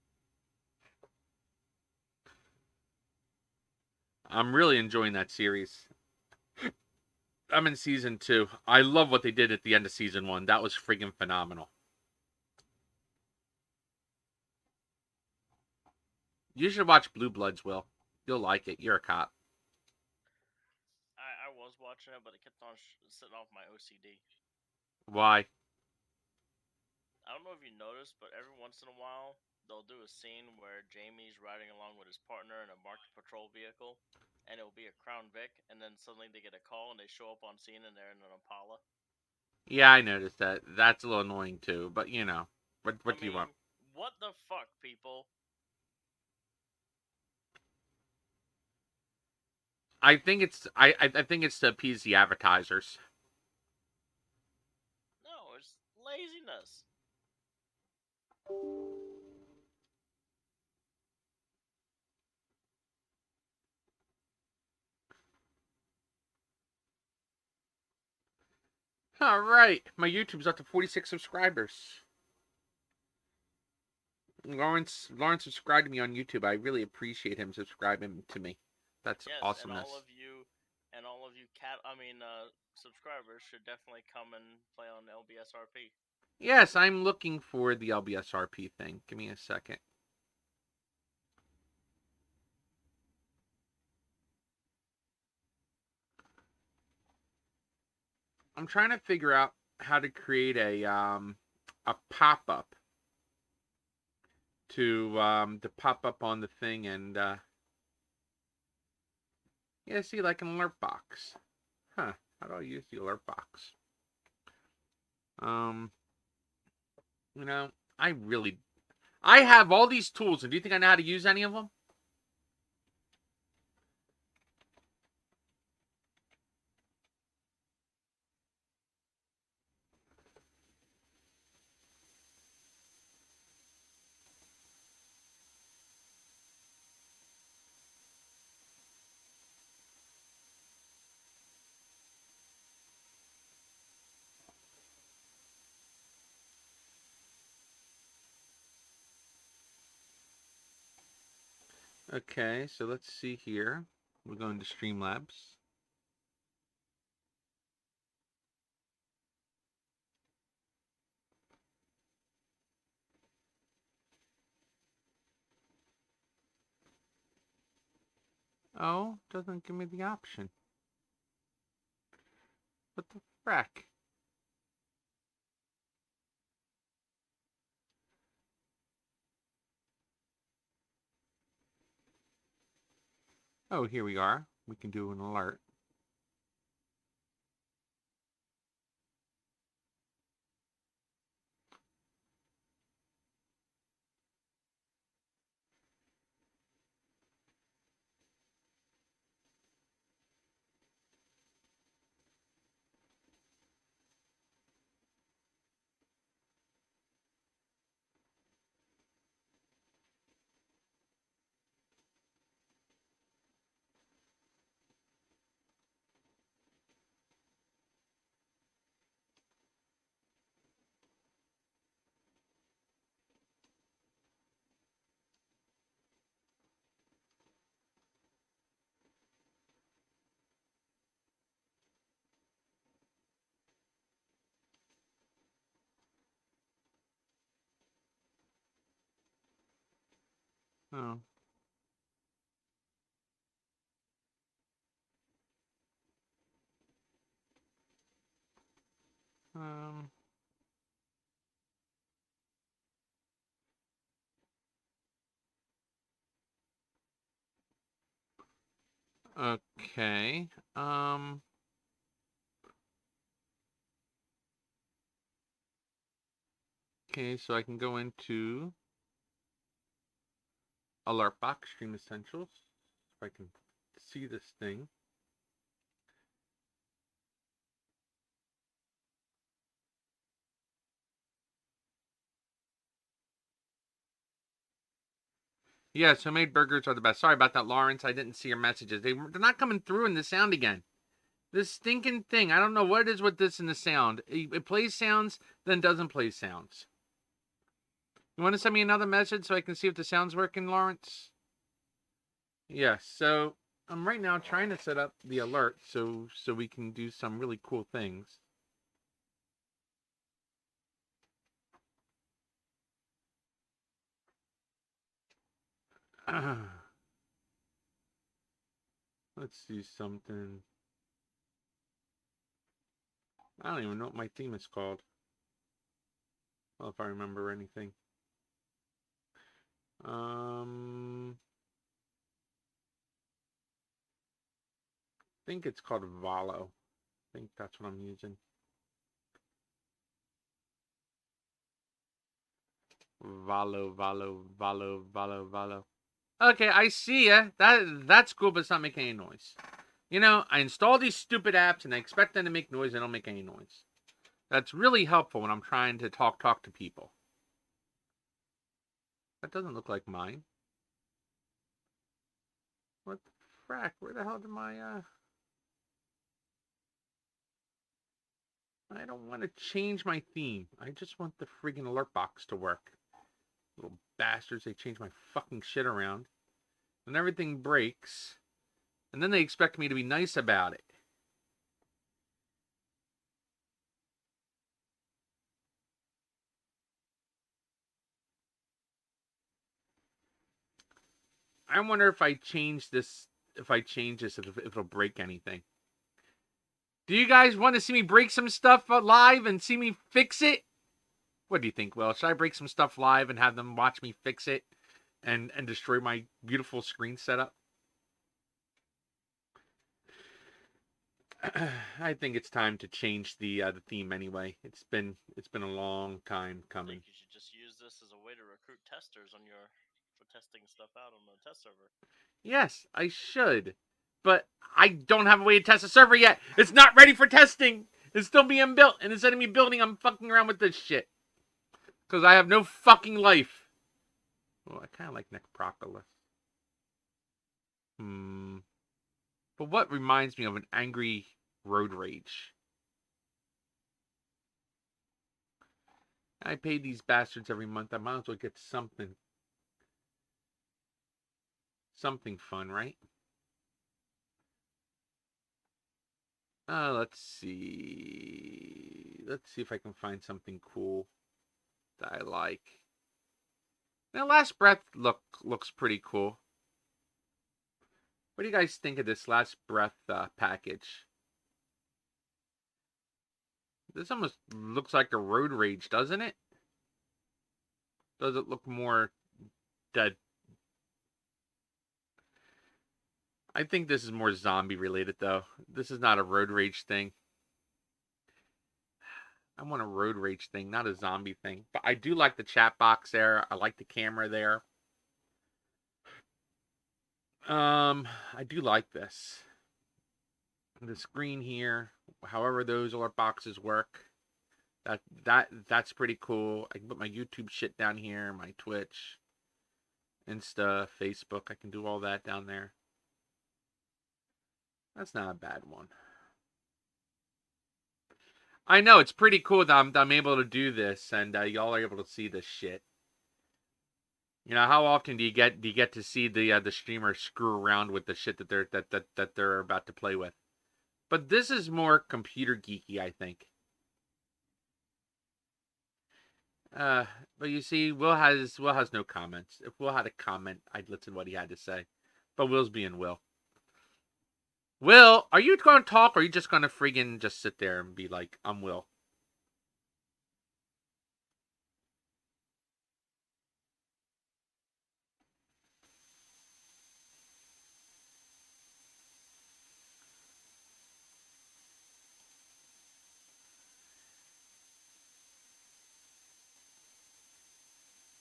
I'm really enjoying that series. I'm in season 2. I love what they did at the end of season 1. That was friggin' phenomenal. You should watch Blue Bloods, Will. You'll like it. You're a cop. I was watching it, but it kept on sitting off my OCD. Why? I don't know if you noticed, but every once in a while, they'll do a scene where Jamie's riding along with his partner in a marked patrol vehicle, and it'll be a Crown Vic, and then suddenly they get a call and they show up on scene and they're in an Impala. Yeah, I noticed that. That's a little annoying too, but you know. What I do you want? mean, what the fuck, people? I think it's I think it's to appease the advertisers. No, it's laziness. All right, my YouTube's up to 46 subscribers. Lawrence subscribed to me on YouTube. I really appreciate him subscribing to me. That's Yes, awesomeness. and all of you subscribers should definitely come and play on LBSRP. Yes, I'm looking for the LBSRP thing. Give me a second. I'm trying to figure out how to create a pop-up to pop up on the thing and yeah, see, like an alert box. Huh? How do I use the alert box? Um, you know, I have all these tools, and do you think I know how to use any of them? Okay, so let's see here. We're going to Streamlabs. Oh, doesn't give me the option. What the frack? Oh, here we are. We can do an alert. Oh. Um. Okay. Okay, so I can go into Alert Box Stream Essentials. If I can see this thing. Yes, homemade burgers are the best. Sorry about that, Lawrence. I didn't see your messages. They're not coming through in the sound again. This stinking thing. I don't know what it is with this in the sound. It plays sounds, then doesn't play sounds. You want to send me another message so I can see if the sound's working, Lawrence? Yes, so I'm right now trying to set up the alert so we can do some really cool things. Let's see something. I don't even know what my theme is called. Well, if I remember anything. I think it's called Valo. I think that's what I'm using. Valo. Okay, I see ya. That's cool, but it's not making any noise. You know, I install these stupid apps and I expect them to make noise. They don't make any noise. That's really helpful when I'm trying to talk to people. That doesn't look like mine. What the frack? Where the hell did my I don't want to change my theme. I just want the friggin' alert box to work. Little bastards, they change my fucking shit around. And everything breaks. And then they expect me to be nice about it. I wonder if I change this, if it'll break anything. Do you guys want to see me break some stuff live and see me fix it? What do you think, Will? Should I break some stuff live and have them watch me fix it and destroy my beautiful screen setup? I think it's time to change the theme anyway. It's been a long time coming. I think you should just use this as a way to recruit testers for testing stuff out on the test server. Yes, I should. But I don't have a way to test the server yet. It's not ready for testing. It's still being built. And instead of me building, I'm fucking around with this shit. Because I have no fucking life. Oh, I kind of like Necropolis. But what reminds me of an angry road rage? I pay these bastards every month. I might as well get something. Something fun, right? Let's see. Let's see if I can find something cool that I like. Now, Last Breath looks pretty cool. What do you guys think of this Last Breath package? This almost looks like a road rage, doesn't it? Does it look more dead? I think this is more zombie related, though. This is not a road rage thing. I want a road rage thing, not a zombie thing. But I do like the chat box there. I like the camera there. I do like this. The screen here, however those alert boxes work. That's pretty cool. I can put my YouTube shit down here, my Twitch, Insta, Facebook. I can do all that down there. That's not a bad one. I know, it's pretty cool that I'm able to do this, and y'all are able to see this shit. You know, how often do you get to see the streamer screw around with the shit that they're about to play with? But this is more computer geeky, I think. But you see, Will has no comments. If Will had a comment, I'd listen to what he had to say. But Will's being Will. Will, are you going to talk, or are you just going to friggin' just sit there and be like, I'm Will?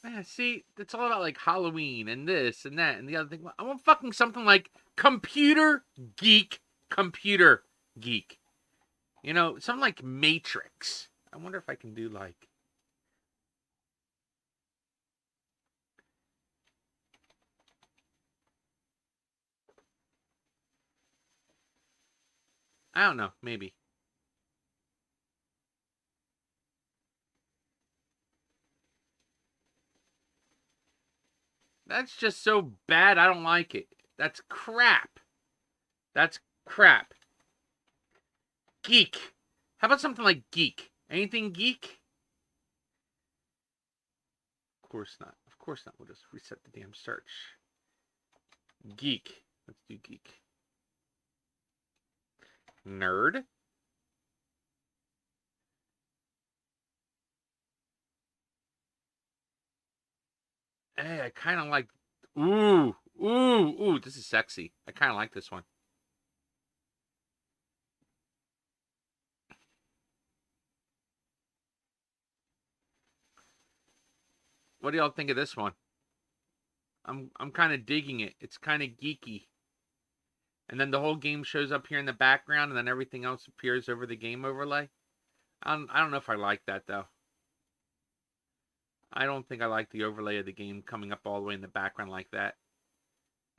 Yeah, see, it's all about like Halloween and this and that and the other thing. I want fucking something like computer geek, computer geek. You know, something like Matrix. I wonder if I can do like. I don't know, maybe. That's just so bad, I don't like it. That's crap. That's crap. Geek. How about something like geek? Anything geek? Of course not. Of course not. We'll just reset the damn search. Geek. Let's do geek. Nerd. Hey, I kind of like. Ooh, ooh. This is sexy. I kind of like this one. What do y'all think of this one? I'm kind of digging it. It's kind of geeky. And then the whole game shows up here in the background, and then everything else appears over the game overlay. I don't know if I like that though. I don't think I like the overlay of the game coming up all the way in the background like that.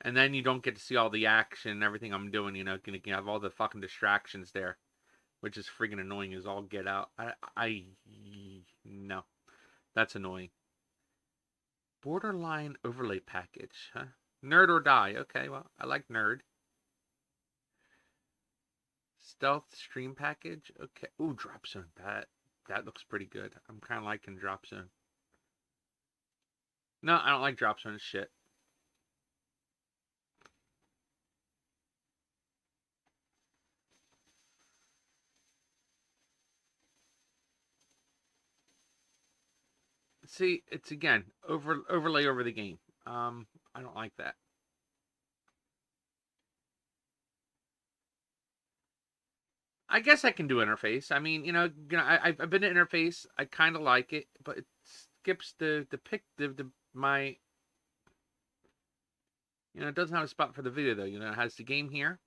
And then you don't get to see all the action and everything I'm doing. You know, you have all the fucking distractions there, which is friggin' annoying as all get out. No, that's annoying. Borderline overlay package, huh? Nerd or die. Okay, well, I like nerd. Stealth stream package. Okay. Ooh, drop zone. That looks pretty good. I'm kind of liking drop zone. No, I don't like drop zone shit. See, it's again overlay over the game. I don't like that. I guess I can do interface. I mean, I've been to interface. I kind of like it, but it skips the pick the my. It doesn't have a spot for the video though. It has the game here,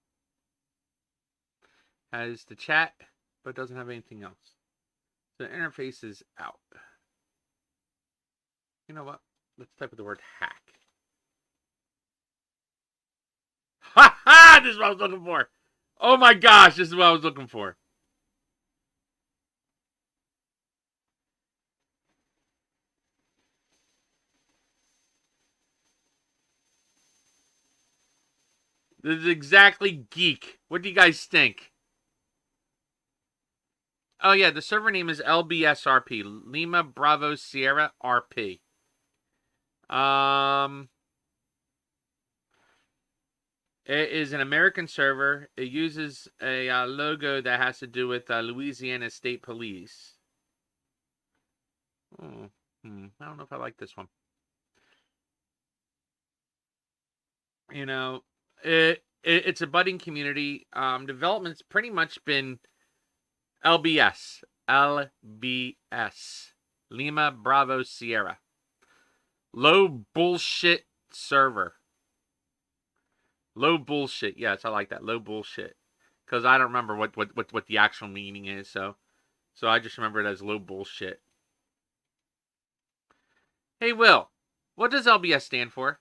has the chat, but it doesn't have anything else. So the interface is out. You know what? Let's type the word hack. Ha ha! This is what I was looking for. Oh my gosh, this is what I was looking for. This is exactly geek. What do you guys think? Oh yeah, the server name is LBSRP, Lima Bravo Sierra RP. It is an American server. It uses a logo that has to do with Louisiana State Police. I don't know if I like this one. It's a budding community. Development's pretty much been LBS. Lima Bravo Sierra. Low bullshit server. Low bullshit. Yes, I like that. Low bullshit. Because I don't remember what the actual meaning is, so I just remember it as low bullshit. Hey Will, what does LBS stand for?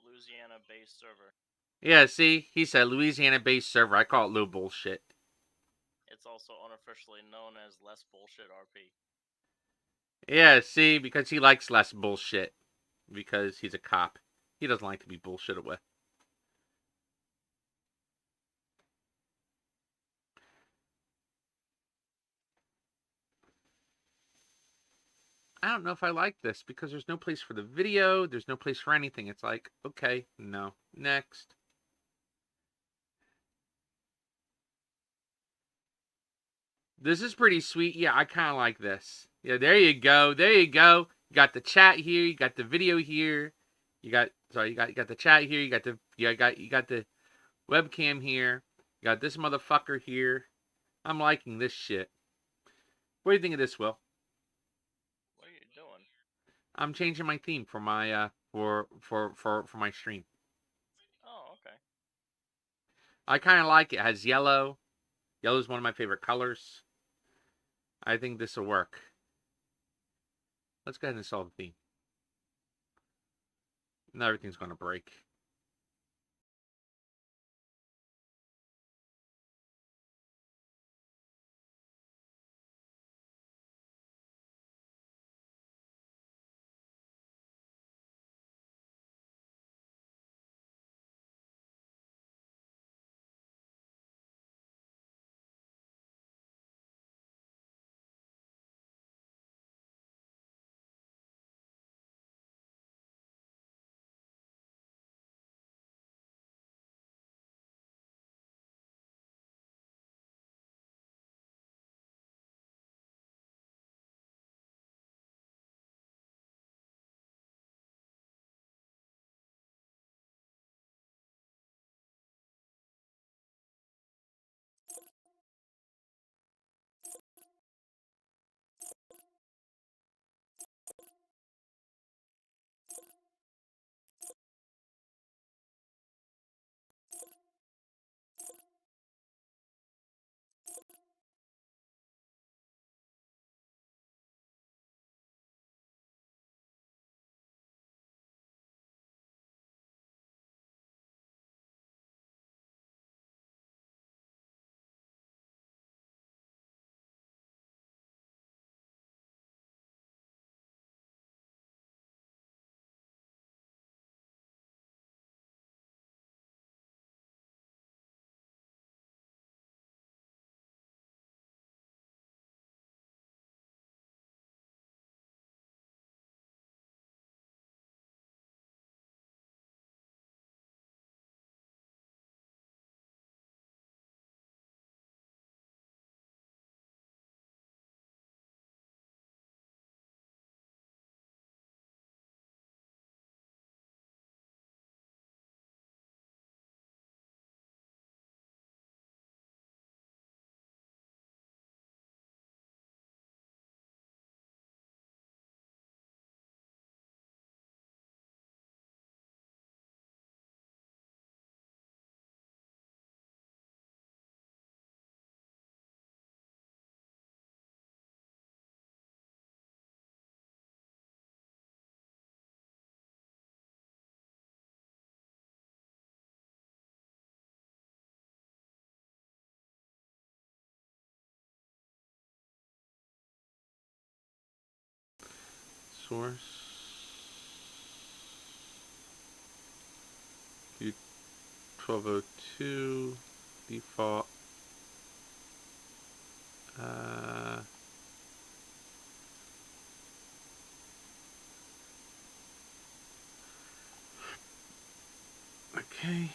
Louisiana based server. Yeah, see? He said Louisiana based server. I call it low bullshit. It's also unofficially known as less bullshit RP. Yeah, see, because he likes less bullshit. Because he's a cop. He doesn't like to be bullshitted with. I don't know if I like this because there's no place for the video. There's no place for anything. It's like, okay, no. Next. This is pretty sweet. Yeah, I kind of like this. Yeah, there you go. There you go. You got the chat here. You got the video here. You got the chat here. You got the webcam here. You got this motherfucker here. I'm liking this shit. What do you think of this, Will? What are you doing? I'm changing my theme for my for my stream. Oh, okay. I kind of like it. It has yellow. Yellow is one of my favorite colors. I think this will work. Let's go ahead and install the theme. Now everything's going to break. Source. 1202 default. Okay.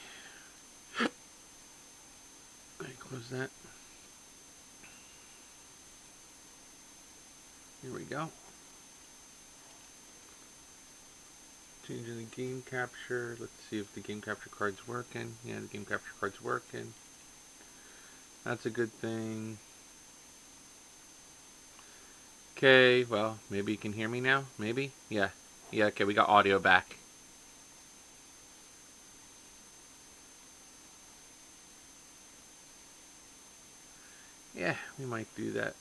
Let me close that. Here we go. Changing the game capture. Let's see if the game capture card's working. Yeah, the game capture card's working. That's a good thing. Okay, well, maybe you can hear me now? Maybe? Yeah. Yeah, okay, we got audio back. Yeah, we might do that.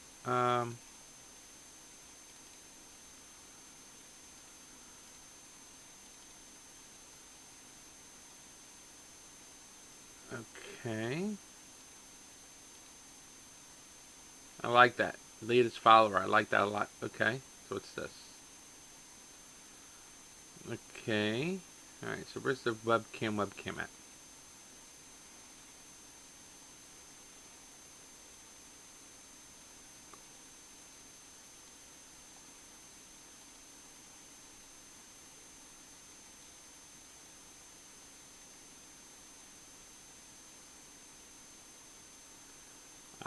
Okay. I like that. Latest follower. I like that a lot. Okay. So what's this? Okay. Alright, so where's the webcam at?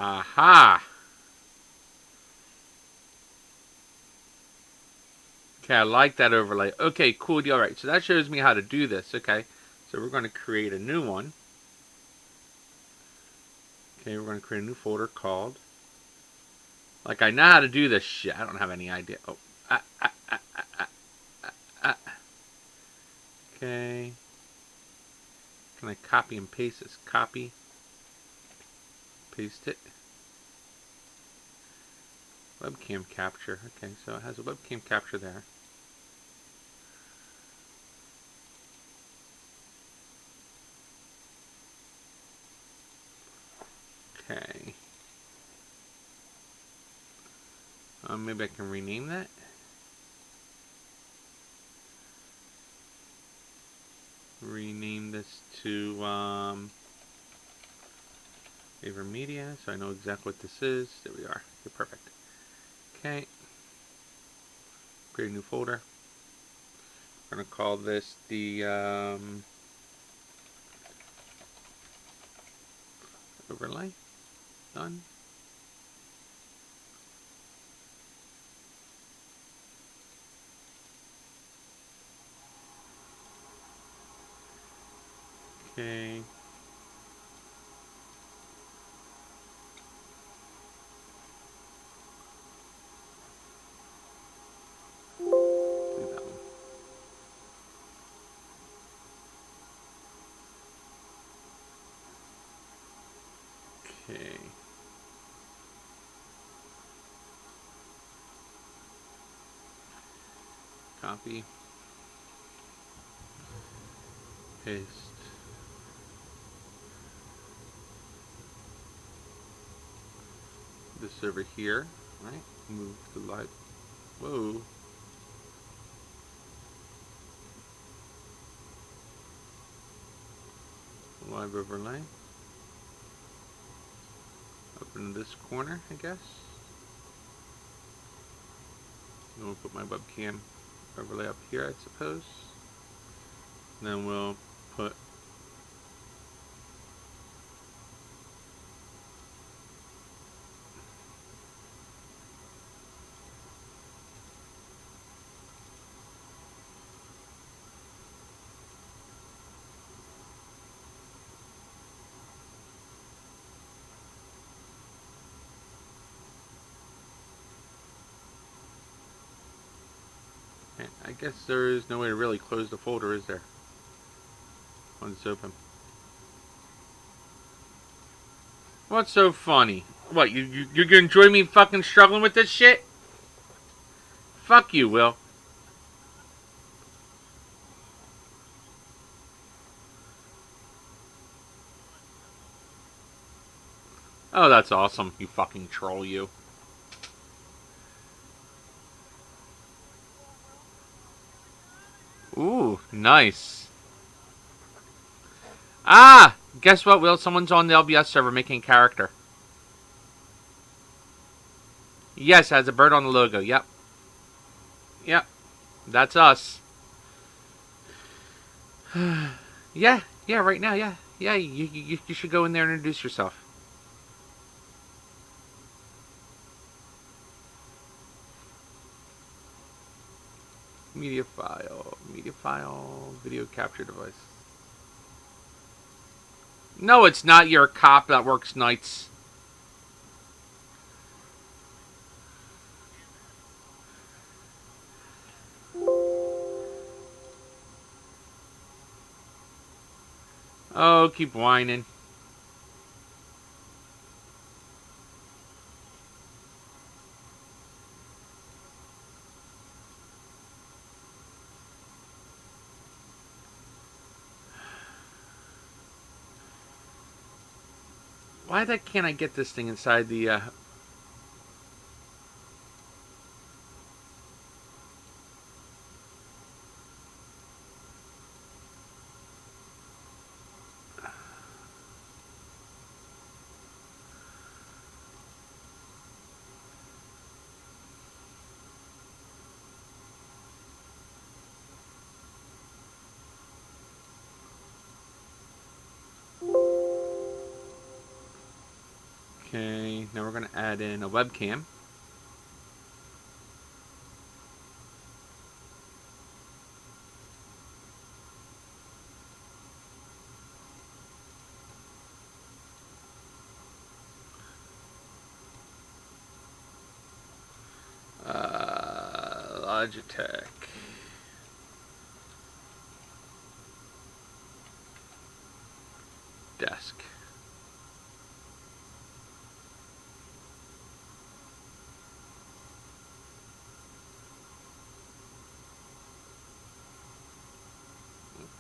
Aha! Okay, I like that overlay. Okay, cool deal. Alright, so that shows me how to do this. Okay. So we're going to create a new one. Okay, we're going to create a new folder called... Like, I know how to do this shit. I don't have any idea. Oh. Okay. Can I copy and paste this? Copy. Paste it. Webcam capture. Okay, so it has a webcam capture there. Okay. Maybe I can rename that. Rename this to FiveM Media, so I know exactly what this is. There we are. Okay, perfect. Okay. Create a new folder. We're gonna call this the overlay. Done. Okay. Do that one. Okay. Copy. Paste. This over here. Right. Move to live. Whoa. Live overlay. Open this corner, I guess. And we'll put my webcam overlay up here, I suppose. And then we'll put I guess there is no way to really close the folder, is there? Once it's open. What's so funny? What, you're gonna enjoy me fucking struggling with this shit? Fuck you, Will. Oh, that's awesome, you fucking troll, you. Ooh, nice. Ah! Guess what, Will? Someone's on the LBS server making a character. Yes, has a bird on the logo. Yep. Yep. That's us. Yeah. Yeah, right now, yeah. Yeah, you should go in there and introduce yourself. Media file, video capture device. No, it's not. You're a cop that works nights. Oh, keep whining. Why the can't I get this thing inside the Okay, now we're gonna add in a webcam. Logitech.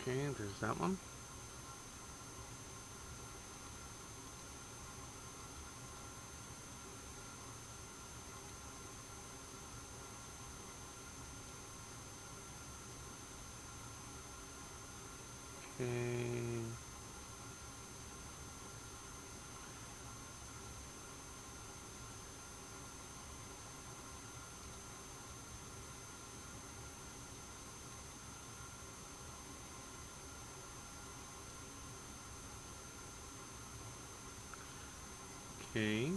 Okay, there's that one. Okay. Okay.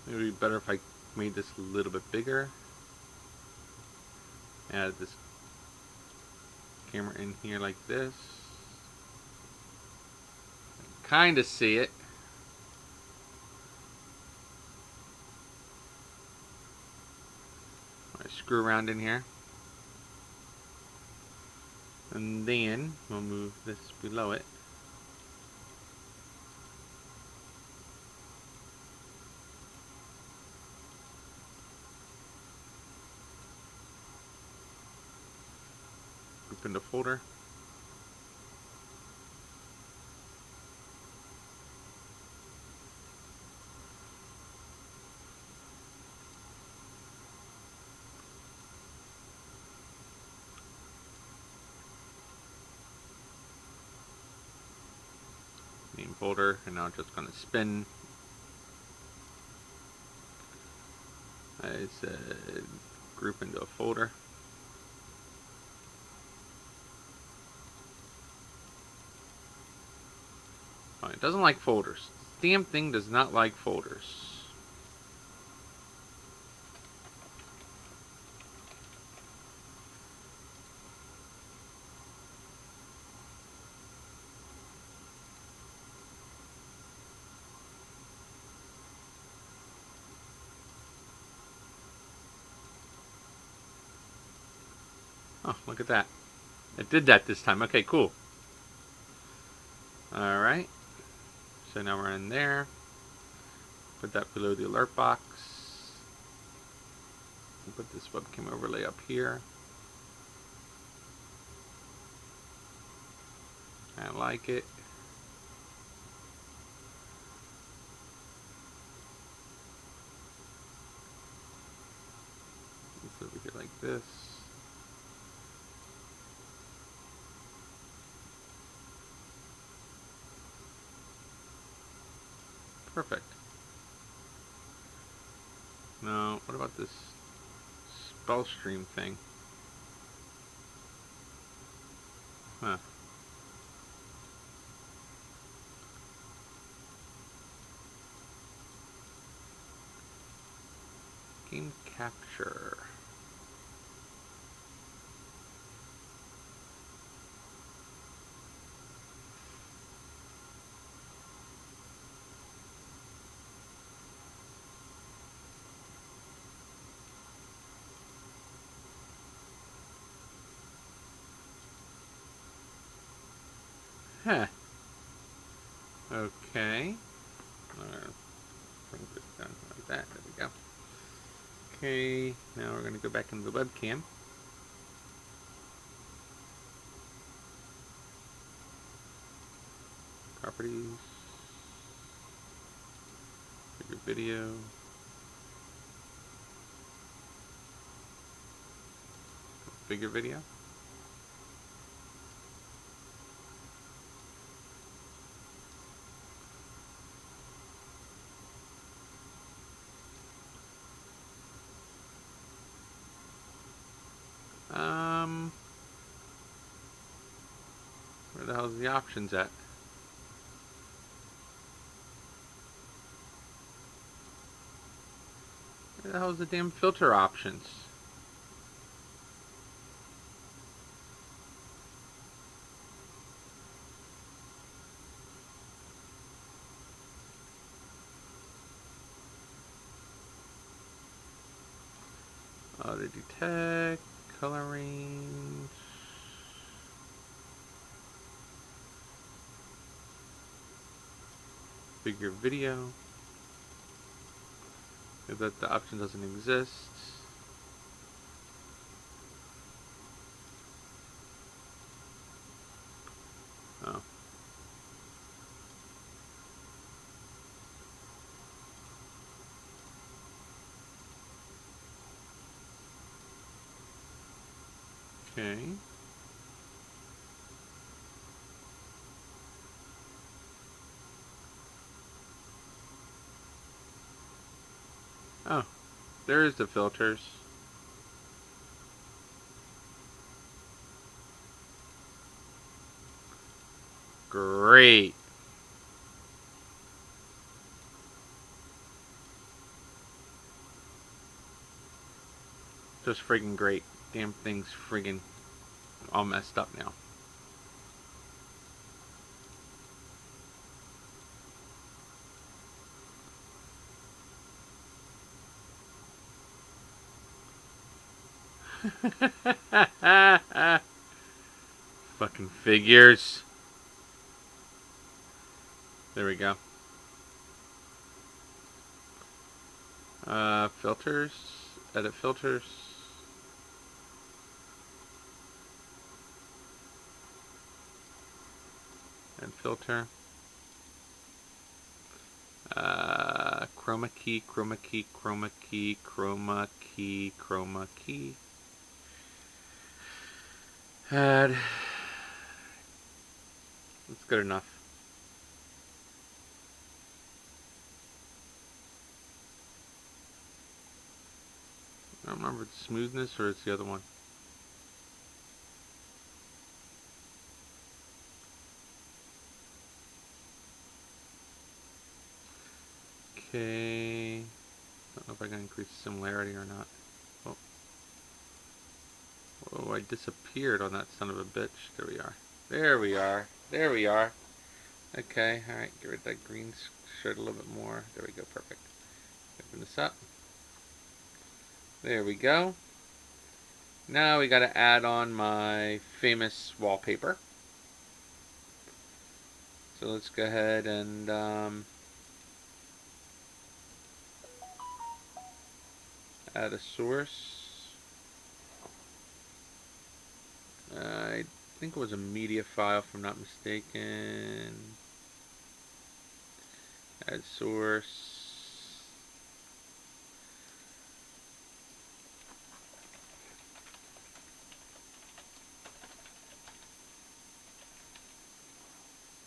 Maybe it'd be better if I made this a little bit bigger. Add this camera in here like this. Kind of see it. I screw around in here. And then we'll move this below it. Group into folder. Name folder, and now I'm just going to spin. I said group into a folder. Oh, it doesn't like folders. This damn thing does not like folders. Oh, look at that. It did that this time. Okay, cool. Alright. So now we're in there. Put that below the alert box. Put this webcam overlay up here. I like it. It's over here like this. Perfect. Now, what about this spell stream thing? Huh. Game capture. Huh. Okay. Bring this down like that. There we go. Okay. Now we're going to go back into the webcam. Properties. Figure video. Figure video. Where the hell's the options at? Where the hell's the damn filter options? Auto detect, color range. Figure video. That the option doesn't exist. Oh. Okay. Oh, there's the filters. Great. Just friggin' great. Damn thing's friggin' all messed up now. Fucking figures. There we go. Filters. Edit filters. And filter. Chroma key, chroma key, chroma key, chroma key, chroma key. Add. That's good enough. I don't remember if it's smoothness or it's the other one. Okay. I don't know if I can increase similarity or not. Oh. Oh, I disappeared on that son of a bitch. There we are. There we are. There we are. Okay, alright, get rid of that green shirt a little bit more. There we go, perfect. Open this up. There we go. Now we gotta add on my famous wallpaper. So let's go ahead and add a source. I think it was a media file if I'm not mistaken. Add source.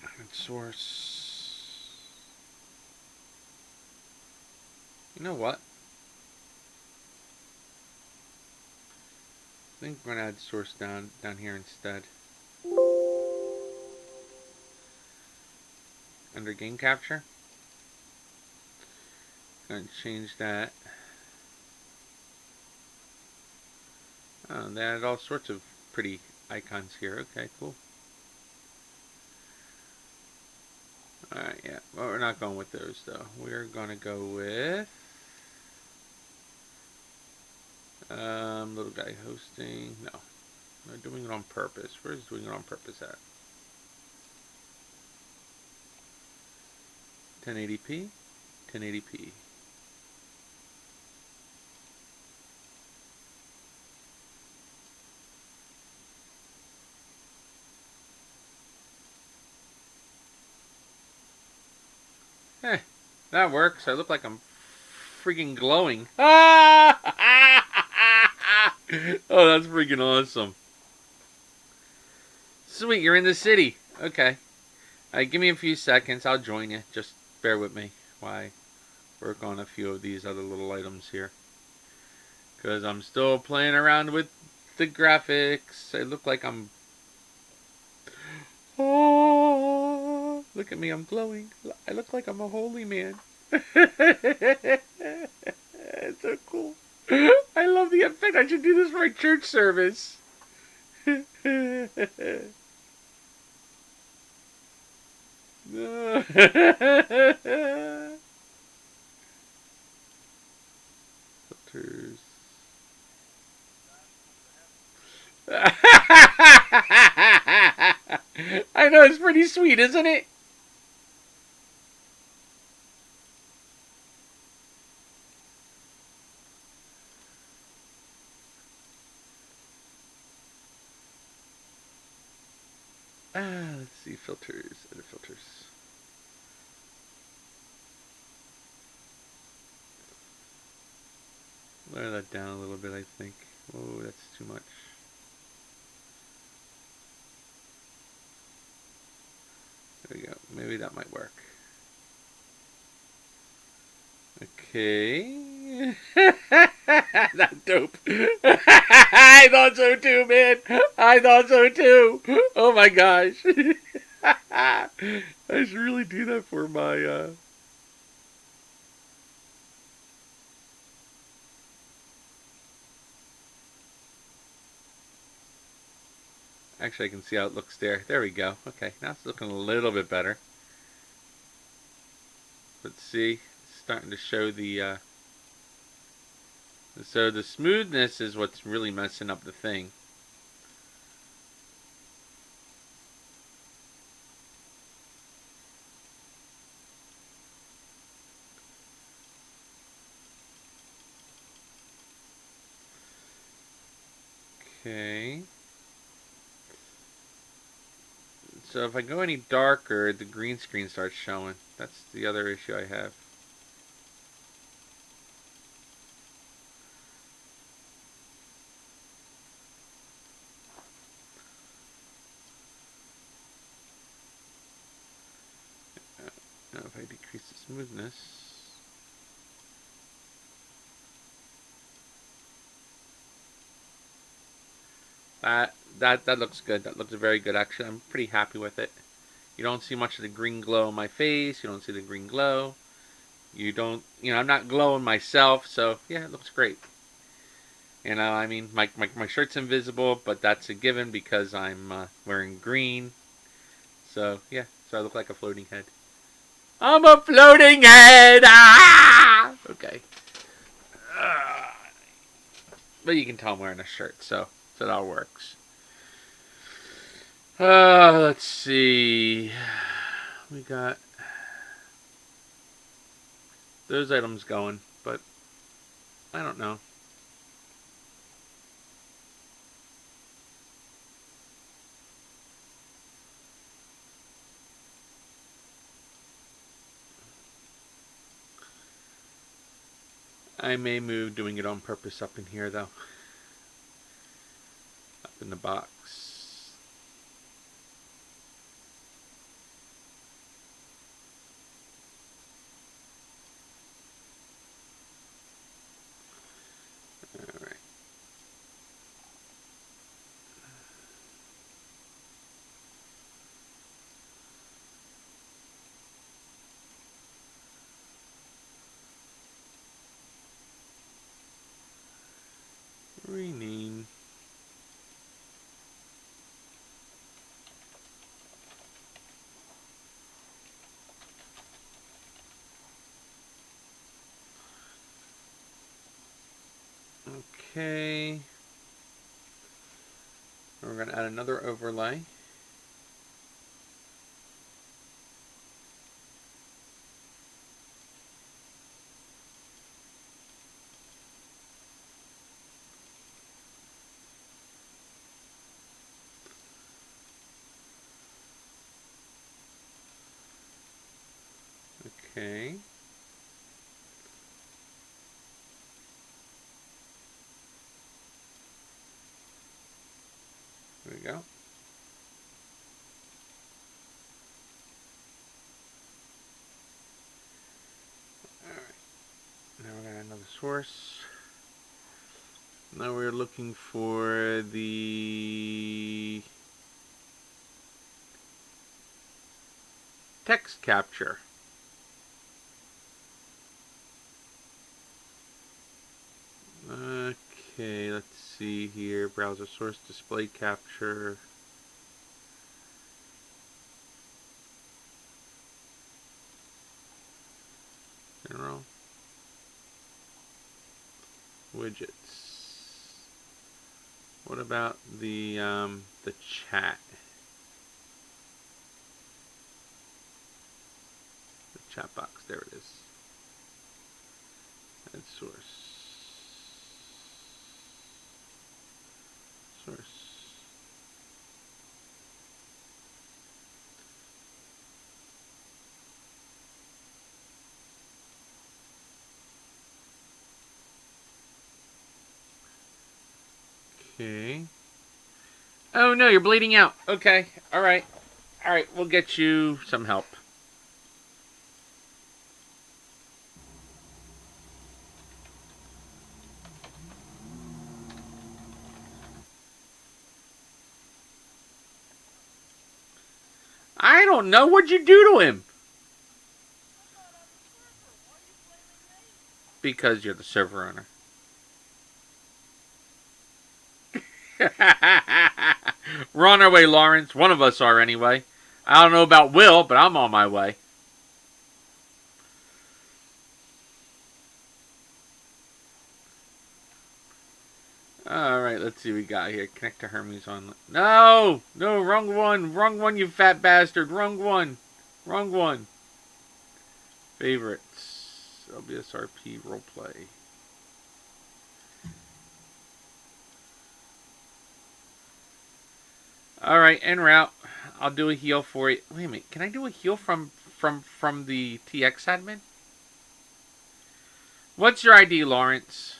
Add source. You know what? I think we're gonna add source down here instead. Under game capture. Gonna change that. Oh, they added all sorts of pretty icons here. Okay, cool. Alright, yeah. Well, we're not going with those though. We're gonna go with little guy hosting. No. We're doing it on purpose. Where's doing it on purpose at? 1080p? 1080p. Hey, that works. I look like I'm freaking glowing. Ah! Oh, that's freaking awesome. Sweet, you're in the city. Okay. Give me a few seconds. I'll join you. Just bear with me while I work on a few of these other little items here. Because I'm still playing around with the graphics. I look like I'm... Oh, look at me. I'm glowing. I look like I'm a holy man. It's so cool. I love the effect. I should do this for my church service. Filters. I know, it's pretty sweet, isn't it? Let's see, filters, edit filters. Lower that down a little bit, I think. Oh, that's too much. There we go. Maybe that might work. Okay. That's dope. I thought so too, man. I thought so too. Oh my gosh. I should really do that for my Actually, I can see how it looks there. There we go. Okay, now it's looking a little bit better. Let's see. It's starting to show the so the smoothness is what's really messing up the thing. Okay. So if I go any darker, the green screen starts showing. That's the other issue I have. Now if I decrease the smoothness. That looks good. That looks very good actually. I'm pretty happy with it. You don't see much of the green glow on my face. You don't see the green glow. You don't, I'm not glowing myself, so yeah, it looks great. I mean, my shirt's invisible, but that's a given because I'm wearing green. So yeah, so I look like a floating head. I'm a floating head! Ah! Okay. But you can tell I'm wearing a shirt, so that all works. Let's see. We got those items going, but I don't know. I may move doing it on purpose up in here, though. Up in the box. Alright. Rename. Okay. We're going to add another overlay. Okay. There we go. Alright. Now we're going to add another source. Now we're looking for the text capture. Okay, let's see here. Browser source display capture. General. Widgets. What about the chat? The chat box. There it is. Add source. Source. Okay. Oh no, you're bleeding out. Okay. All right. All right. We'll get you some help. I don't know. What'd you do to him? Because you're the server owner. We're on our way, Lawrence. One of us are anyway. I don't know about Will, but I'm on my way. Alright, let's see what we got here. Connect to Hermes on. No! No, wrong one. Wrong one, you fat bastard. Wrong one. Wrong one. Favorites. LBSRP roleplay. Alright, en route. I'll do a heal for you. Wait a minute. Can I do a heal from the TX admin? What's your ID, Lawrence?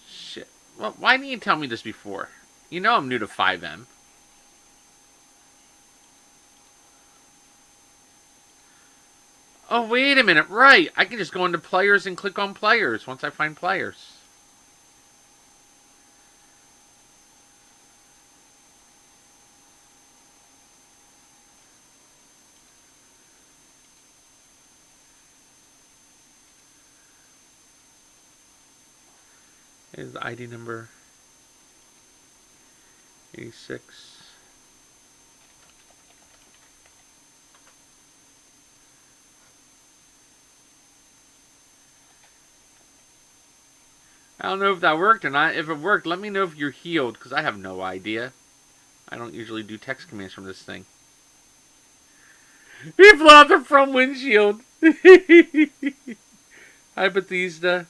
Shit. Well, why didn't you tell me this before? You know I'm new to FiveM. Oh, wait a minute. Right. I can just go into players and click on players once I find players. Here's the ID number. 86. I don't know if that worked or not. If it worked, let me know if you're healed, because I have no idea. I don't usually do text commands from this thing. He flew out the front windshield. Hi, Bethesda.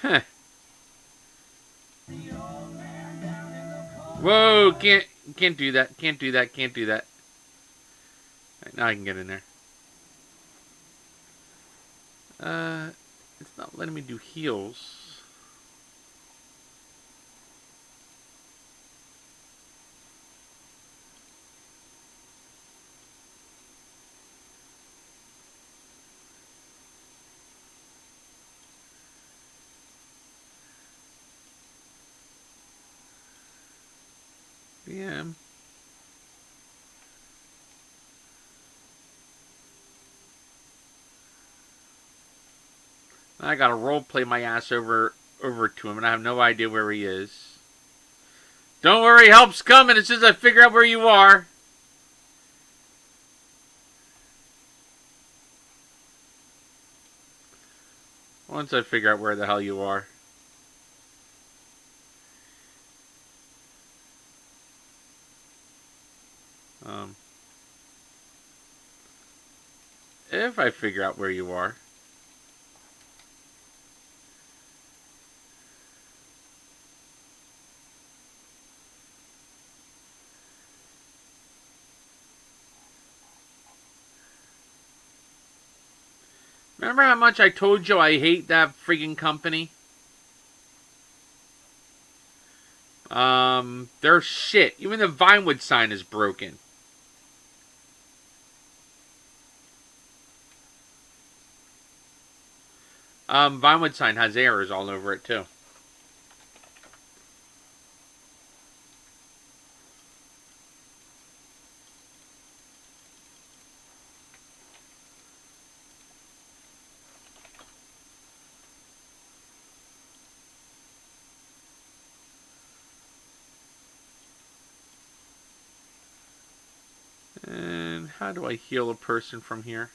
Huh. Whoa, can't do that. Can't do that. Can't do that. Right, now I can get in there. It's not letting me do heals. Yeah. I gotta role play my ass over to him, and I have no idea where he is. Don't worry, help's coming as soon as I figure out where you are. Once I figure out where the hell you are. If I figure out where you are. Remember how much I told you I hate that friggin' company? They're shit. Even the Vinewood sign is broken. Vinewood sign has errors all over it, too. And how do I heal a person from here?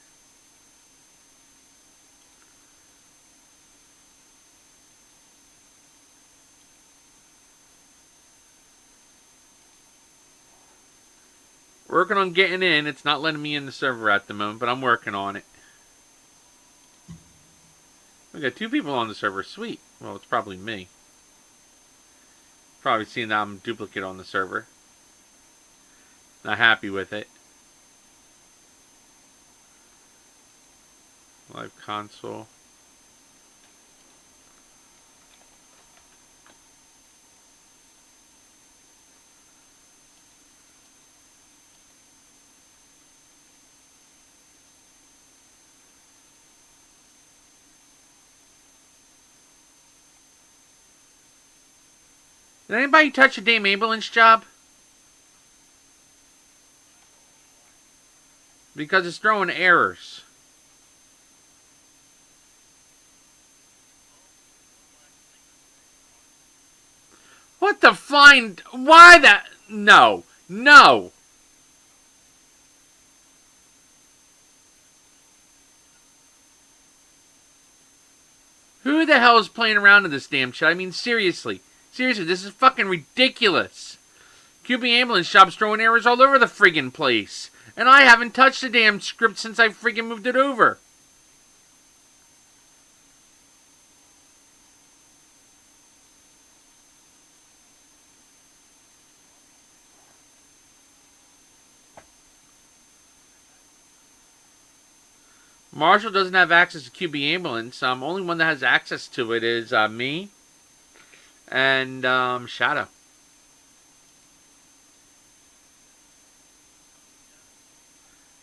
Working on getting in. It's not letting me in the server at the moment, but I'm working on it. We got 2 people on the server. Sweet. Well, it's probably me. Probably seeing that I'm a duplicate on the server. Not happy with it. Live console. Did anybody touch a damn ambulance job? Because it's throwing errors. What the flying... Why that... No. No. Who the hell is playing around in this damn shit? I mean, seriously. Seriously, this is fucking ridiculous. QB ambulance shop's throwing errors all over the friggin' place. And I haven't touched the damn script since I friggin' moved it over. Marshall doesn't have access to QB ambulance. Only one that has access to it is me and Shadow.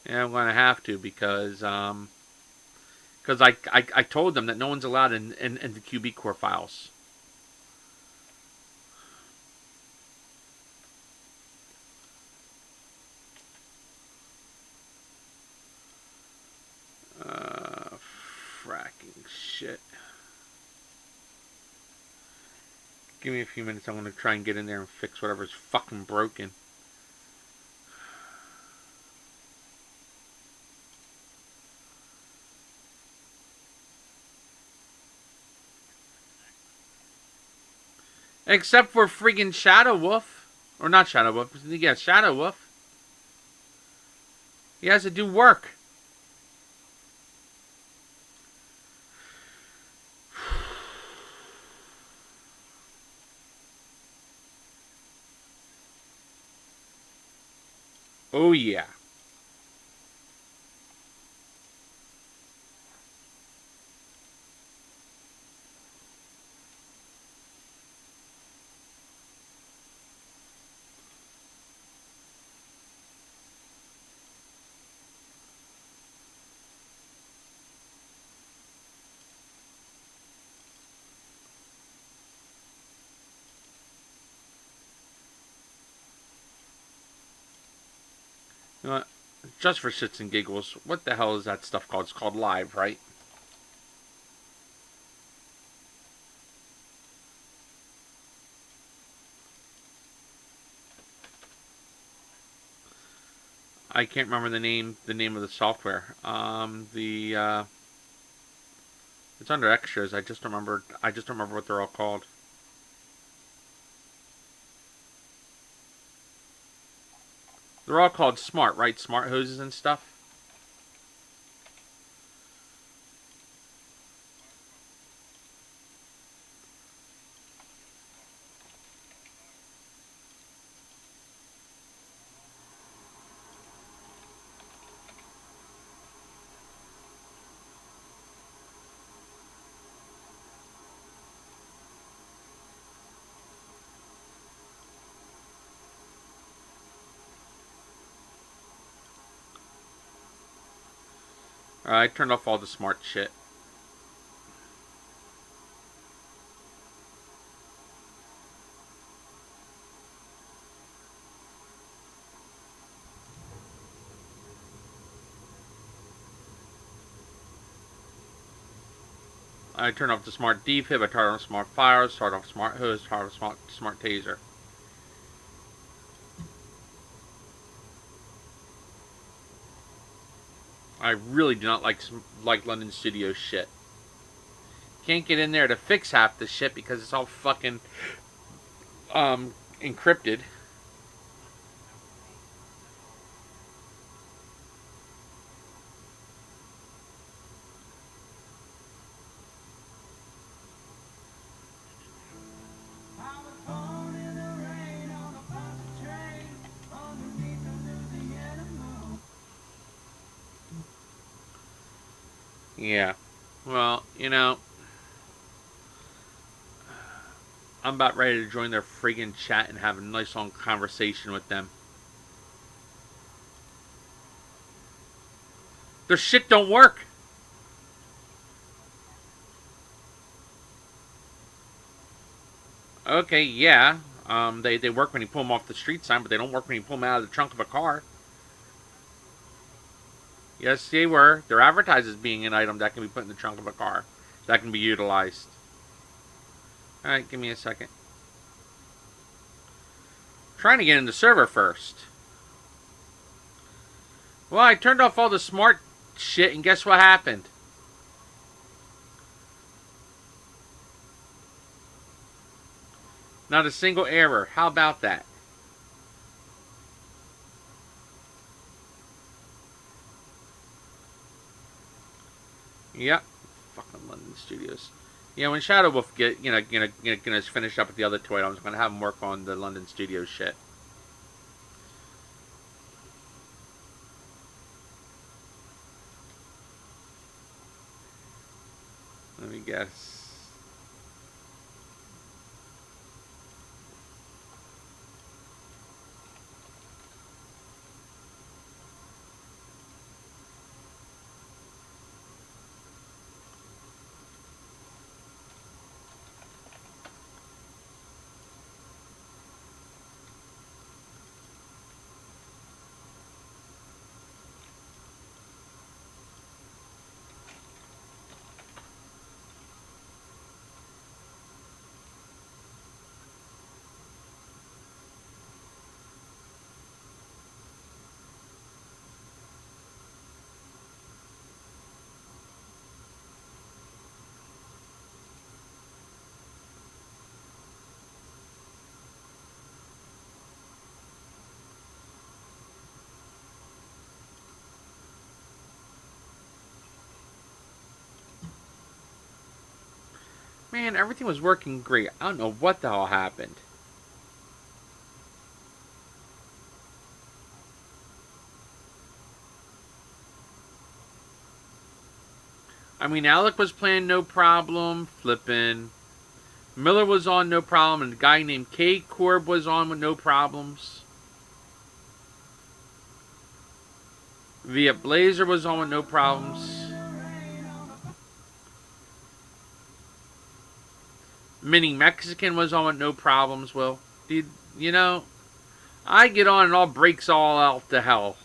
Yeah, I'm gonna have to because I told them that no one's allowed in the QBCore files. Fracking shit. Give me a few minutes. I'm gonna try and get in there and fix whatever's fucking broken. Except for friggin' Shadow Wolf. Or not Shadow Wolf. Yeah, Shadow Wolf. He has to do work. Oh, yeah. You know what? Just for shits and giggles, what the hell is that stuff called? It's called Live, right? I can't remember the name of the software. It's under extras. I just don't remember what they're all called. They're all called Smart, right? Smart hoses and stuff. I turned off all the smart shit. I turned off the smart defib, I turned off smart fire, turned off smart hose, turned off smart taser. I really do not like London Studio shit. Can't get in there to fix half the shit because it's all fucking encrypted. Yeah. Well, I'm about ready to join their friggin' chat and have a nice long conversation with them. Their shit don't work. Okay, yeah. They work when you pull them off the street sign, but they don't work when you pull them out of the trunk of a car. Yes, they were. They're advertised as being an item that can be put in the trunk of a car. That can be utilized. Alright, give me a second. Trying to get in the server first. Well, I turned off all the smart shit, and guess what happened? Not a single error. How about that? Yep. Fucking London Studios. Yeah, when Shadow Wolf gonna finish up with the other two items, I'm gonna have him work on the London Studios shit. Let me guess. Man, everything was working great. I don't know what the hell happened. I mean, Alec was playing no problem, flipping. Miller was on no problem, and a guy named K Corb was on with no problems. Viet Blazer was on with no problems. Mini Mexican was on with no problems. Well, you know, I get on and all breaks all out to hell.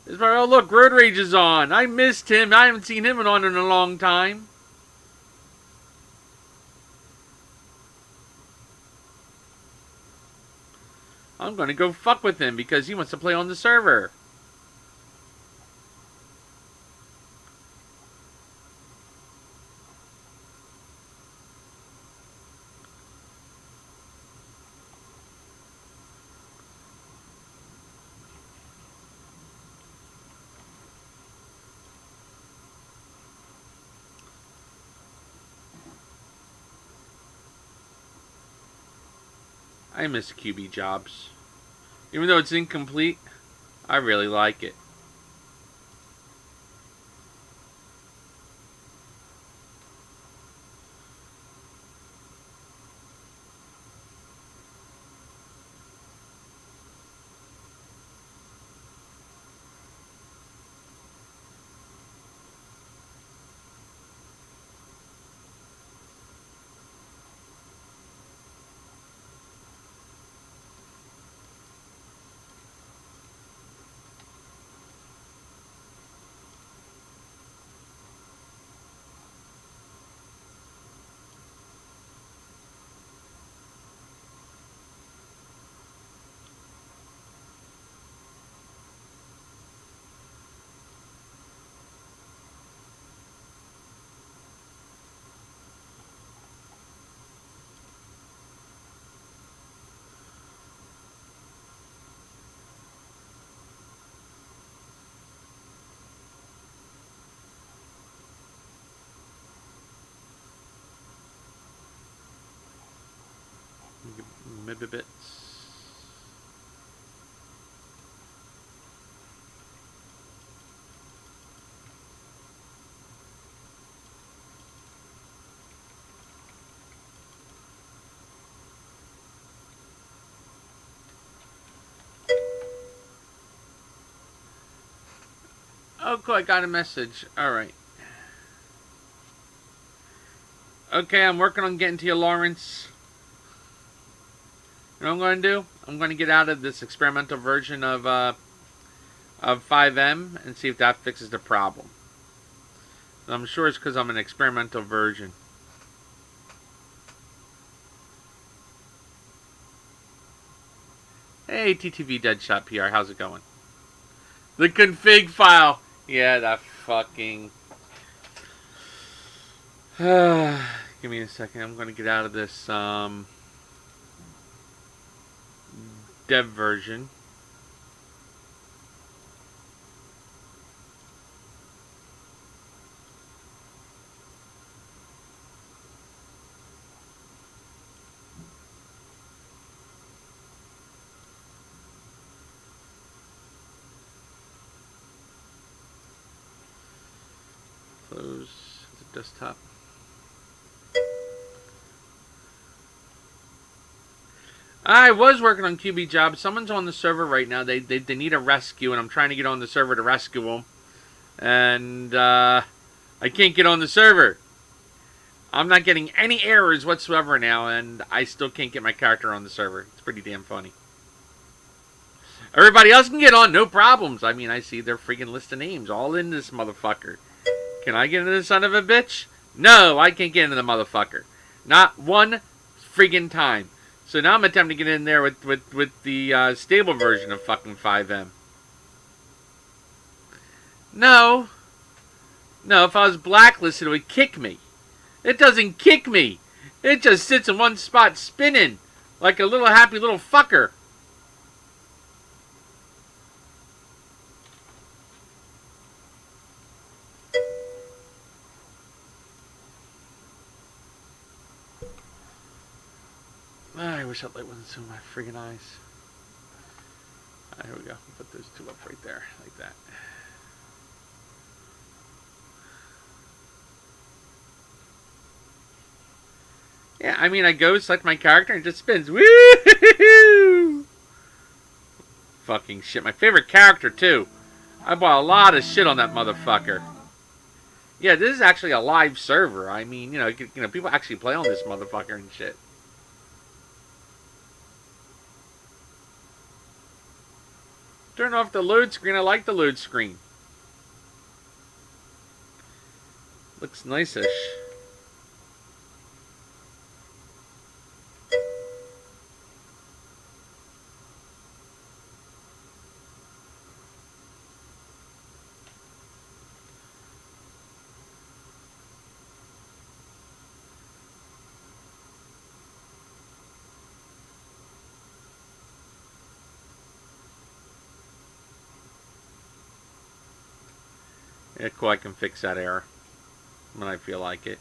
It's like, oh look, Road Rage is on. I missed him. I haven't seen him on in a long time. I'm gonna go fuck with him because he wants to play on the server. I miss QB jobs. Even though it's incomplete, I really like it. maybe bits. Oh, cool, I got a message. Alright. Okay, I'm working on getting to you, Lawrence. You know what I'm going to do? I'm going to get out of this experimental version of FiveM and see if that fixes the problem. I'm sure it's because I'm an experimental version. Hey, TTV Deadshot PR, how's it going? The config file. Yeah, that fucking... Give me a second. I'm going to get out of this dev version. Close the desktop. I was working on QB job. Someone's on the server right now. They need a rescue, and I'm trying to get on the server to rescue them. And I can't get on the server. I'm not getting any errors whatsoever now, and I still can't get my character on the server. It's pretty damn funny. Everybody else can get on, no problems. I mean, I see their freaking list of names all in this motherfucker. Can I get into the son of a bitch? No, I can't get into the motherfucker. Not one friggin' time. So now I'm attempting to get in there with the stable version of fucking FiveM. No. No, if I was blacklisted, it would kick me. It doesn't kick me. It just sits in one spot spinning like a little happy little fucker. I wish that light wasn't so in my friggin' eyes. Here we go. Put those two up right there, like that. Yeah, I mean, I go select my character and it just spins. Woo! Fucking shit. My favorite character, too. I bought a lot of shit on that motherfucker. Yeah, this is actually a live server. I mean, you know, people actually play on this motherfucker and shit. Turn off the load screen. I like the load screen. Looks nice-ish. Yeah, cool. I can fix that error when I feel like it.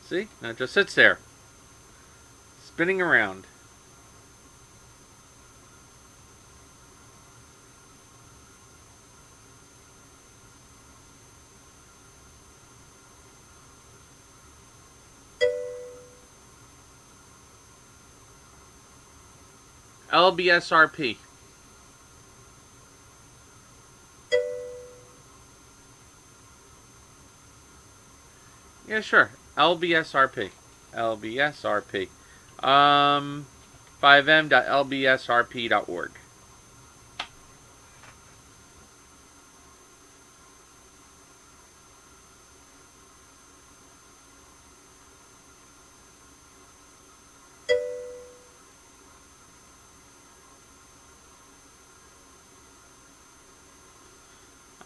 See? Now it just sits there. Spinning around. LBSRP. Yeah, sure. LBSRP. LBSRP. FiveM.lbsrp.org.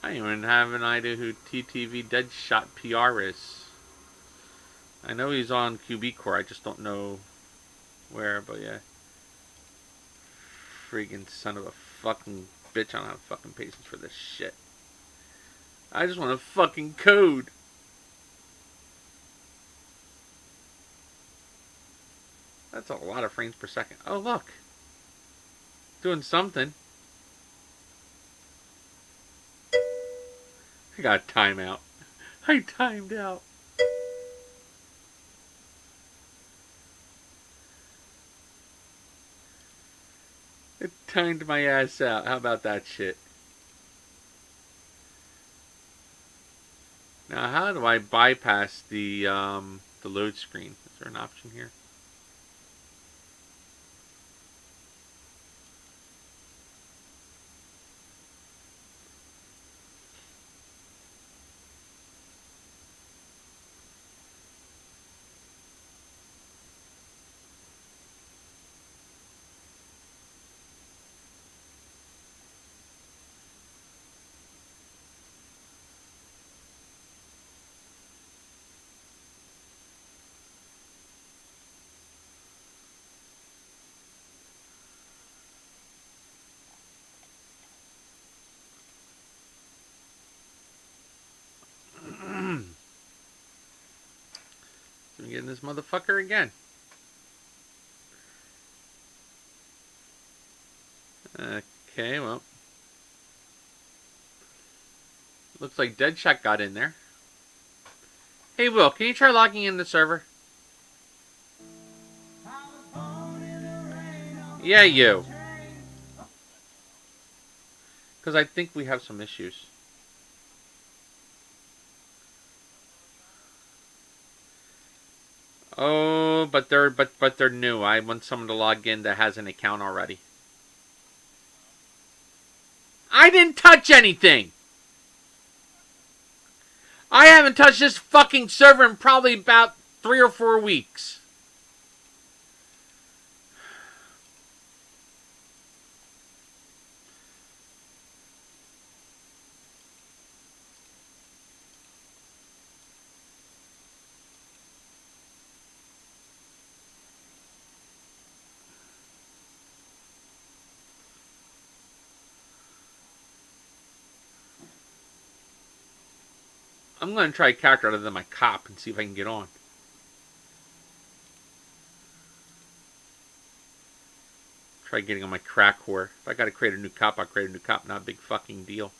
I don't even have an idea who TTV Deadshot PR is. I know he's on QBCore. I just don't know where, but yeah. Freaking son of a fucking bitch. I don't have fucking patience for this shit. I just want to fucking code. That's a lot of frames per second. Oh, look. Doing something. I got a timeout. I timed out. It timed my ass out. How about that shit? Now, how do I bypass the load screen? Is there an option here? I'm getting this motherfucker again. Okay, well. Looks like Deadshot got in there. Hey, Will, can you try logging in the server? Yeah, you. Because I think we have some issues. Oh, but they're new. I want someone to log in that has an account already. I didn't touch anything. I haven't touched this fucking server in probably about 3 or 4 weeks. I'm going to try a character other than my cop and see if I can get on. Try getting on my crack whore. If I got to create a new cop, I'll create a new cop. Not a big fucking deal.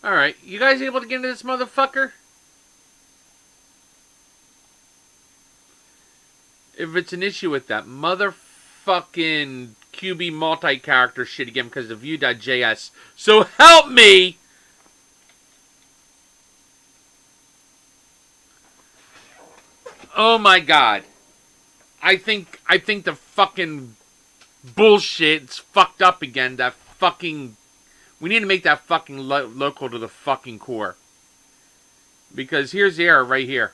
Alright, you guys able to get into this motherfucker? If it's an issue with that motherfucking QB multi-character shit again because of Vue.js. So help me! Oh my god. I think the fucking bullshit's fucked up again. That fucking... We need to make that fucking local to the fucking core. Because here's the error right here.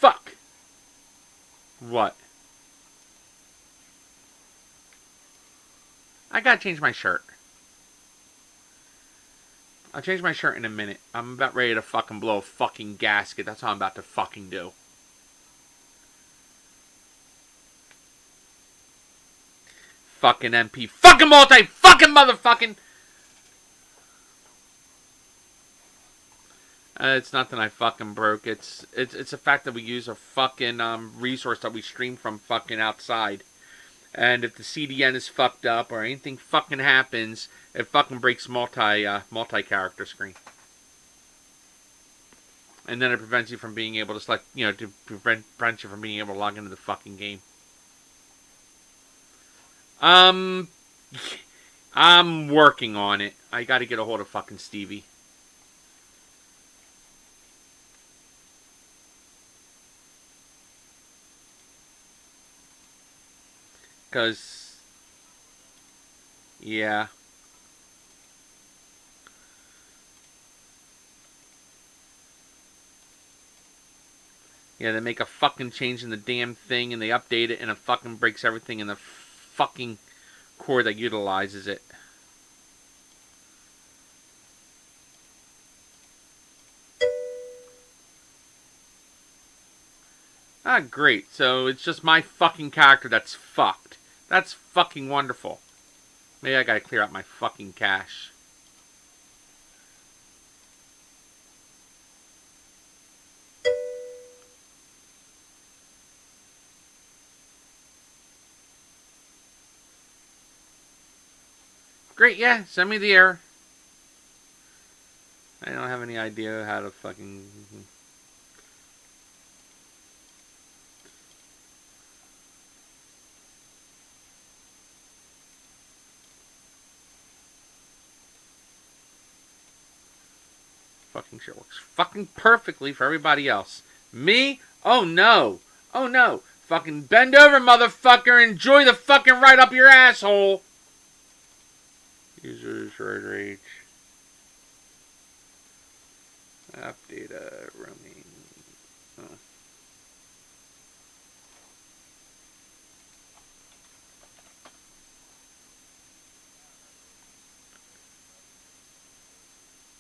Fuck. What? I gotta change my shirt. I'll change my shirt in a minute. I'm about ready to fucking blow a fucking gasket. That's what I'm about to fucking do. Fucking MP. Fucking multi. Fucking motherfucking. It's nothing I fucking broke. It's the fact that we use a fucking resource that we stream from fucking outside. And if the CDN is fucked up or anything fucking happens, it fucking breaks multi-character screen. And then it prevents you from being able to select, to prevent you from being able to log into the fucking game. I'm working on it. I gotta get a hold of fucking Stevie. Because, yeah. Yeah, they make a fucking change in the damn thing and they update it and it fucking breaks everything in the fucking core that utilizes it. Ah, great. So it's just my fucking character that's fucked. That's fucking wonderful. Maybe I gotta clear out my fucking cache. Great, yeah, send me the error. I don't have any idea how to fucking... Fucking shit works fucking perfectly for everybody else. Me? Oh no. Oh no. Fucking bend over, motherfucker. Enjoy the fucking right up your asshole. Users rage. App data roaming. Oh.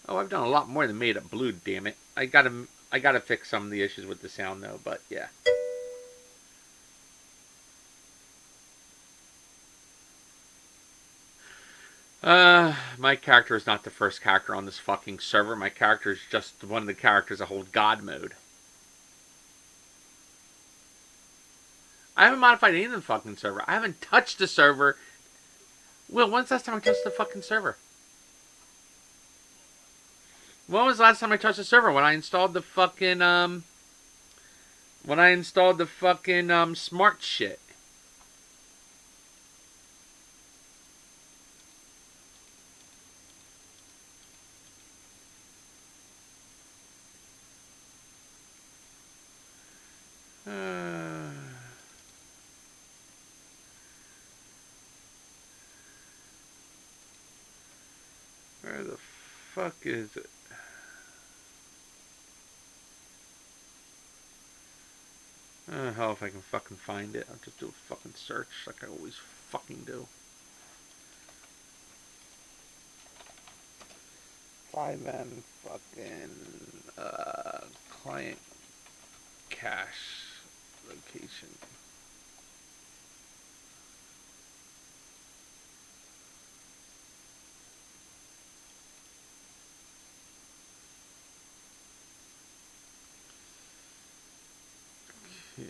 Oh, I've done a lot more than made it blue, damn it. I gotta fix some of the issues with the sound though, but yeah. My character is not the first character on this fucking server. My character is just one of the characters that hold God mode. I haven't modified any of the fucking server. I haven't touched the server. Will, when's the last time I touched the fucking server? When was the last time I touched the server? When I installed the fucking, smart shit. Where the fuck is it? Hell, if I can fucking find it, I'll just do a fucking search like I always fucking do. FiveM fucking client cache location. Okay.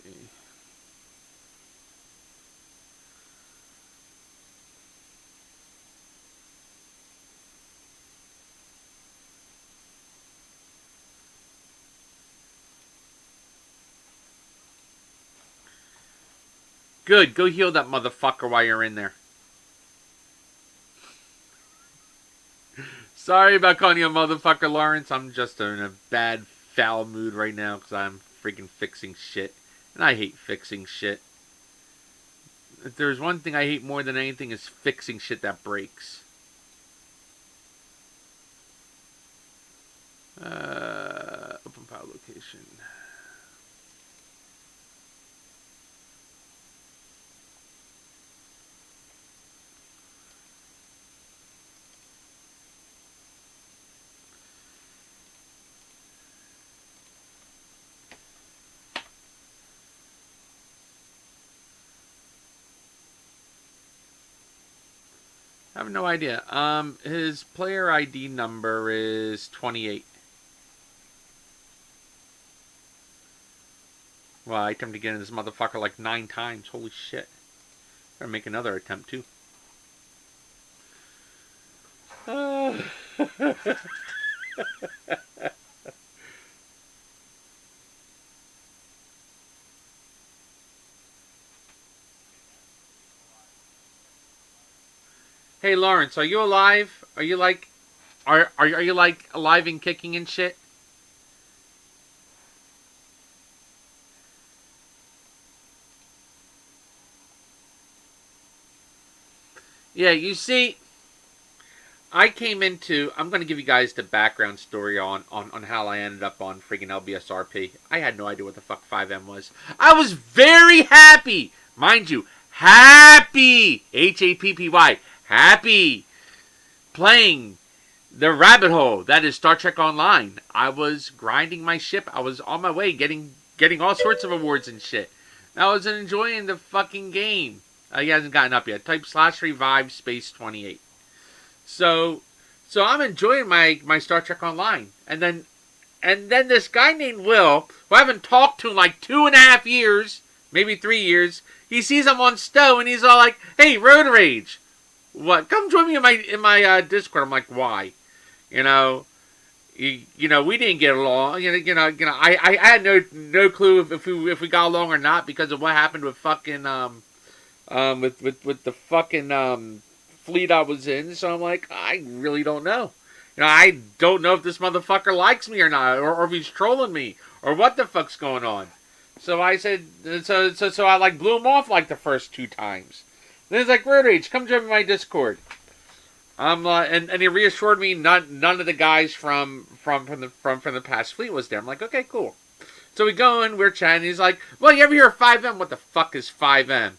Good, go heal that motherfucker while you're in there. Sorry about calling you a motherfucker, Lawrence. I'm just in a bad, foul mood right now because I'm freaking fixing shit. And I hate fixing shit. If there's one thing I hate more than anything is fixing shit that breaks. Open file location. I have no idea. His player ID number is 28. Well, I attempted to get in this motherfucker like 9 times. Holy shit. Try to make another attempt too. Hey Lawrence, are you alive? Are you like, are you like alive and kicking and shit? Yeah, you see, I came into. I'm going to give you guys the background story on how I ended up on freaking LBSRP. I had no idea what the fuck FiveM was. I was very happy, mind you, happy, HAPPY, happy, playing the rabbit hole that is Star Trek Online. I was grinding my ship. I was on my way, getting all sorts of awards and shit. I was enjoying the fucking game. He hasn't gotten up yet. Type /revive space 28. So I'm enjoying my Star Trek Online, and then this guy named Will, who I haven't talked to in like 2.5 years, maybe 3 years, he sees I'm on Stowe, and he's all like, "Hey, Road Rage, what? Come join me in my Discord." I'm like, "Why?" You know, we didn't get along. I had no clue if we got along or not because of what happened with fucking with the fucking fleet I was in. So I'm like, I really don't know. I don't know if this motherfucker likes me or not, or if he's trolling me, or what the fuck's going on. So I said, so I like blew him off like the first 2 times. Then he's like, Road Rage, come join my Discord. And he reassured me none of the guys from the past fleet was there. I'm like, okay, cool. So we go in, we're chatting. He's like, well, you ever hear of FiveM? What the fuck is FiveM?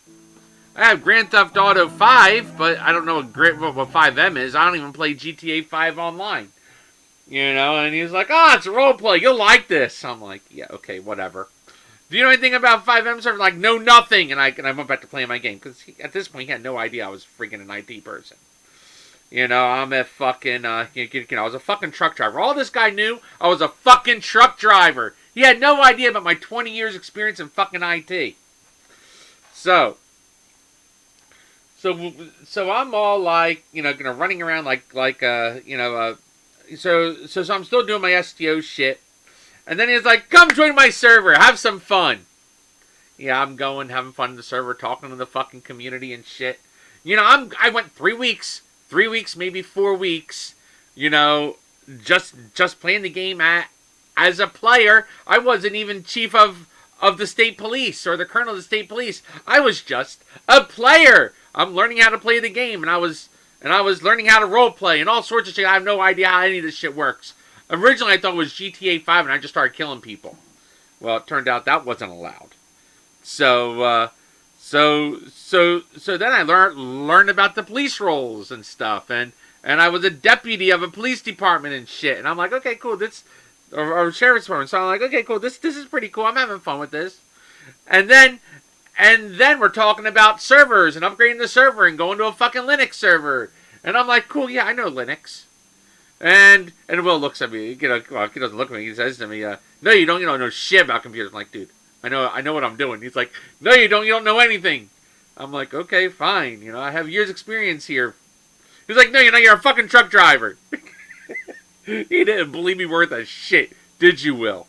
I have Grand Theft Auto 5, but I don't know what FiveM is. I don't even play GTA 5 online. And he's like, it's a roleplay. You'll like this. I'm like, yeah, okay, whatever. Do you know anything about FiveM server? Like, no, nothing. And I went back to playing my game. Because at this point, he had no idea I was freaking an IT person. I'm a fucking, I was a fucking truck driver. All this guy knew, I was a fucking truck driver. He had no idea about my 20 years experience in fucking IT. So I'm all like, running around so I'm still doing my STO shit. And then he's like, come join my server, have some fun. Yeah, I'm going, having fun in the server, talking to the fucking community and shit. I went 3 weeks, maybe 4 weeks, just playing the game as a player. I wasn't even chief of the state police or the colonel of the state police. I was just a player. I'm learning how to play the game, and I was learning how to role play and all sorts of shit. I have no idea how any of this shit works. Originally, I thought it was GTA 5, and I just started killing people. Well, it turned out that wasn't allowed. So then I learned about the police roles and stuff, and I was a deputy of a police department and shit. And I'm like, okay, cool. Or sheriff's department. So I'm like, okay, cool. This is pretty cool. I'm having fun with this. And then we're talking about servers and upgrading the server and going to a fucking Linux server. And I'm like, cool, yeah, I know Linux. And Will looks at me, he doesn't look at me, he says to me, no, you don't know shit about computers. I'm like, dude, I know what I'm doing. He's like, no, you don't know anything. I'm like, okay, fine, I have years experience here. He's like, no, you're a fucking truck driver. He didn't believe me worth a shit. Did you, Will?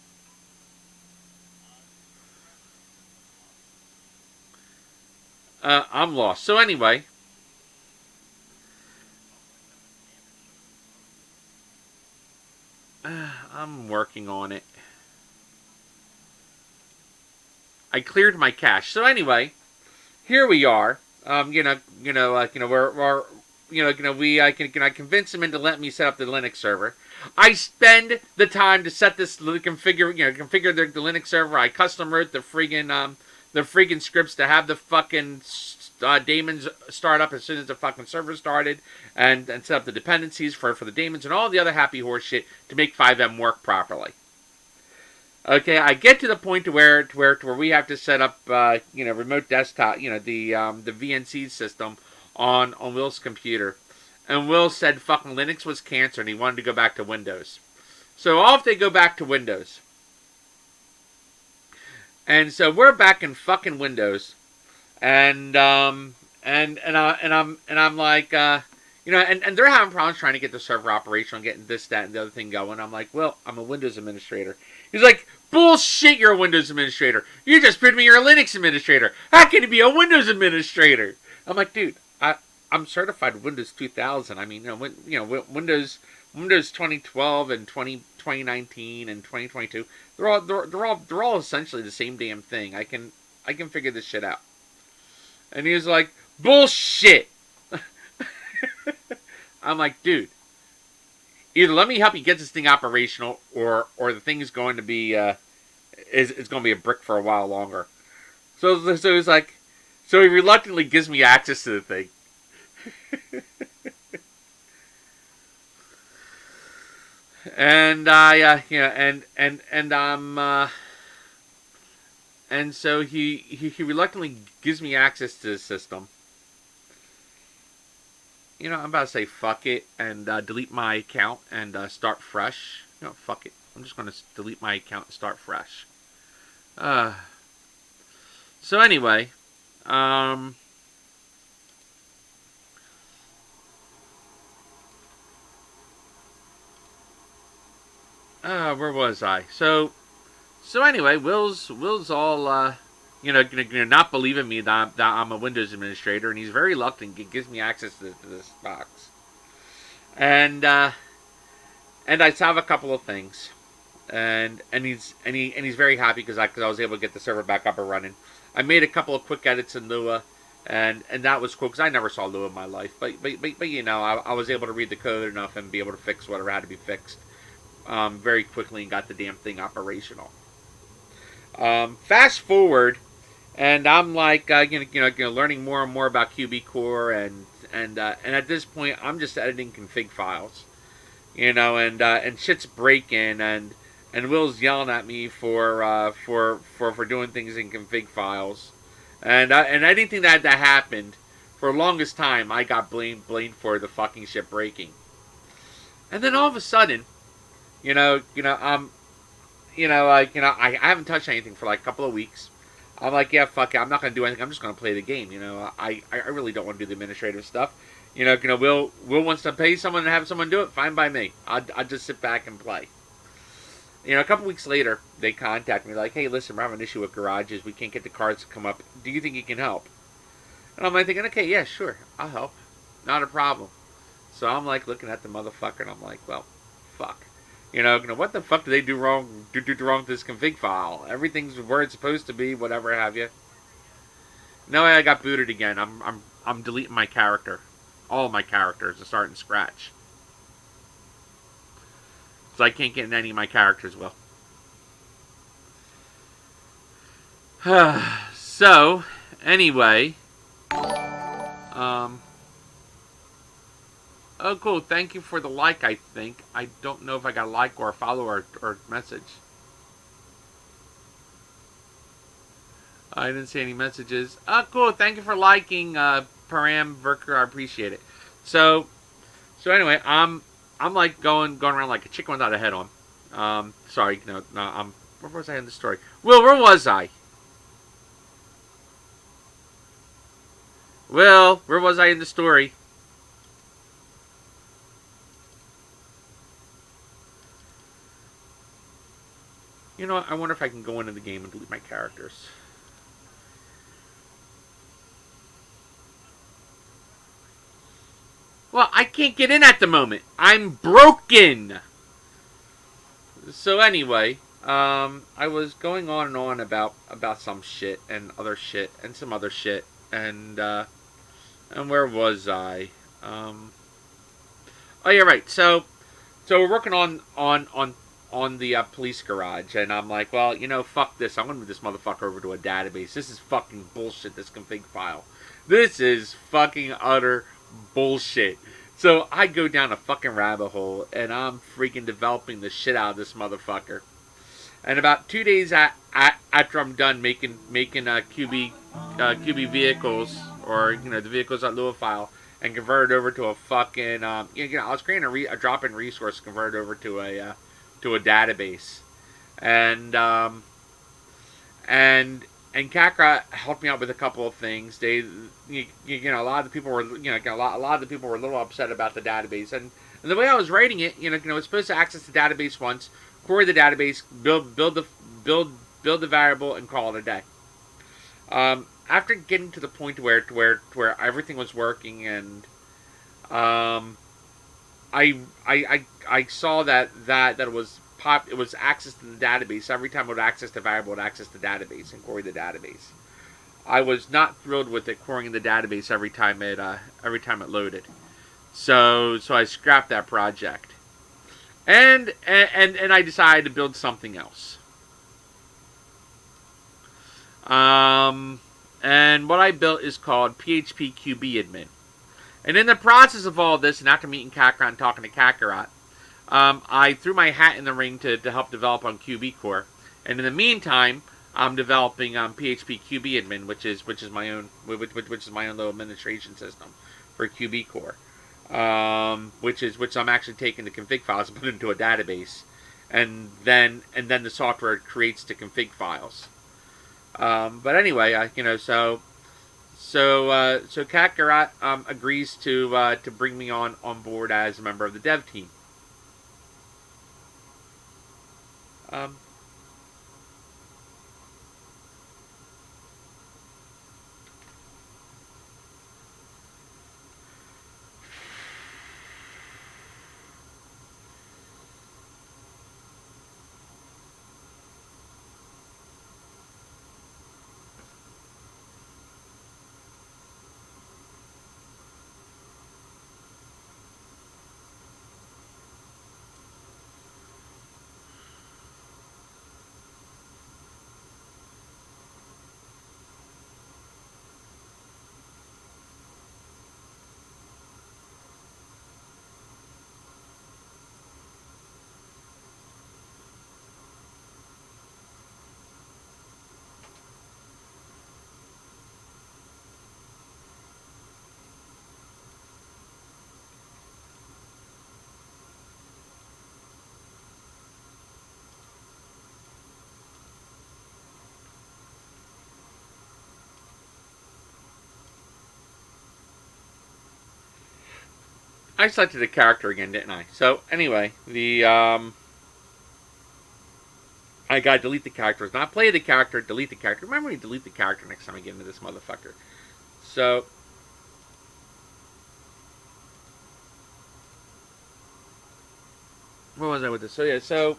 I'm lost. So anyway, I'm working on it. I cleared my cache. So anyway, here we are. I convinced him into letting me set up the Linux server. I spend the time to set this configure the Linux server. I custom wrote the friggin' scripts to have the fucking daemons start up as soon as the fucking server started, and set up the dependencies for the daemons and all the other happy horse shit to make FiveM work properly. Okay, I get to the point to where we have to set up remote desktop, the VNC system on Will's computer. And Will said fucking Linux was cancer and he wanted to go back to Windows. So off they go back to Windows. And so we're back in fucking Windows. And I'm like, and they're having problems trying to get the server operational, getting this, that, and the other thing going. I'm like, well, I'm a Windows administrator. He's like, bullshit, you're a Windows administrator. You just put me you're a Linux administrator. How can you be a Windows administrator? I'm like, dude, I'm certified Windows 2000. I mean, Windows 2012 and 2019 and 2022. They're all essentially the same damn thing. I can figure this shit out. And he was like, bullshit. I'm like, dude, either let me help you get this thing operational, or the thing is going to be is going to be a brick for a while longer. So he's like, so he reluctantly gives me access to the thing. And and so he reluctantly gives me access to the system. I'm about to say fuck it and delete my account and start fresh. Fuck it. I'm just going to delete my account and start fresh. So anyway, where was I? So anyway, Will's all not believing me that I'm a Windows administrator, and he's very reluctant. He gives me access to this box, and I solve a couple of things, and he's very happy because I was able to get the server back up and running. I made a couple of quick edits in Lua, and that was cool because I never saw Lua in my life, but I was able to read the code enough and be able to fix whatever had to be fixed very quickly and got the damn thing operational. Fast forward, and I'm like, learning more and more about QBCore, and at this point, I'm just editing config files, and shit's breaking, and Will's yelling at me for doing things in config files, and anything that happened, for the longest time, I got blamed for the fucking shit breaking, and then all of a sudden, I haven't touched anything for like a couple of weeks. I'm like, yeah, fuck it. I'm not going to do anything. I'm just going to play the game. I really don't want to do the administrative stuff. Will wants to pay someone and have someone do it. Fine by me. I'll just sit back and play. A couple weeks later, they contact me like, hey, listen, we're having an issue with garages. We can't get the cards to come up. Do you think you can help? And I'm like thinking, okay, yeah, sure. I'll help. Not a problem. So I'm like looking at the motherfucker and I'm like, well, fuck. What the fuck did they do wrong? Do wrong with this config file? Everything's where it's supposed to be, whatever have you. No, I got booted again. I'm deleting my character, all my characters, to start from scratch. So I can't get in any of my characters. Well, so anyway, oh, cool. Thank you for the like, I think. I don't know if I got a like or a follow or message. I didn't see any messages. Oh, cool. Thank you for liking, Param Verker. I appreciate it. So anyway, I'm like going around like a chicken without a head on. Sorry, no, where was I in the story? Will, where was I? Will, where was I in the story? You know what? I wonder if I can go into the game and delete my characters. Well, I can't get in at the moment. I'm broken. So anyway, I was going on and on about some shit and other shit and some other shit and where was I? Oh yeah, right. So we're working on the police garage, and I'm like, well, fuck this. I'm gonna move this motherfucker over to a database. This is fucking bullshit. This config file. This is fucking utter bullshit. So I go down a fucking rabbit hole, and I'm freaking developing the shit out of this motherfucker. And about 2 days after I'm done making QB vehicles, or the vehicles at Lua file, and convert it over to a fucking I was creating a drop-in resource, convert it over to a database, and and Kakarot helped me out with a couple of things. A lot of the people were, a lot of the people were a little upset about the database, and the way I was writing it, it's supposed to access the database once, query the database, build the variable, and call it a day. After getting to the point where everything was working, and I saw that it was it was access to the database. Every time it would access the variable, it would access the database and query the database. I was not thrilled with it querying the database every time it loaded. So I scrapped that project, and I decided to build something else. And what I built is called PHP QBadmin. And in the process of all this, and after meeting Kakarot and talking to Kakarot, I threw my hat in the ring to help develop on QBCore. And in the meantime, I'm developing PHP QBadmin, which is my own little administration system for QBCore. Which I'm actually taking the config files and put into a database, and then the software creates the config files. But anyway, so Kakarot agrees to bring me on board as a member of the dev team. I selected a character again, didn't I? So anyway, I gotta delete the characters. Not play the character, delete the character. Remember me, delete the character next time I get into this motherfucker. So what was I with this? So yeah, so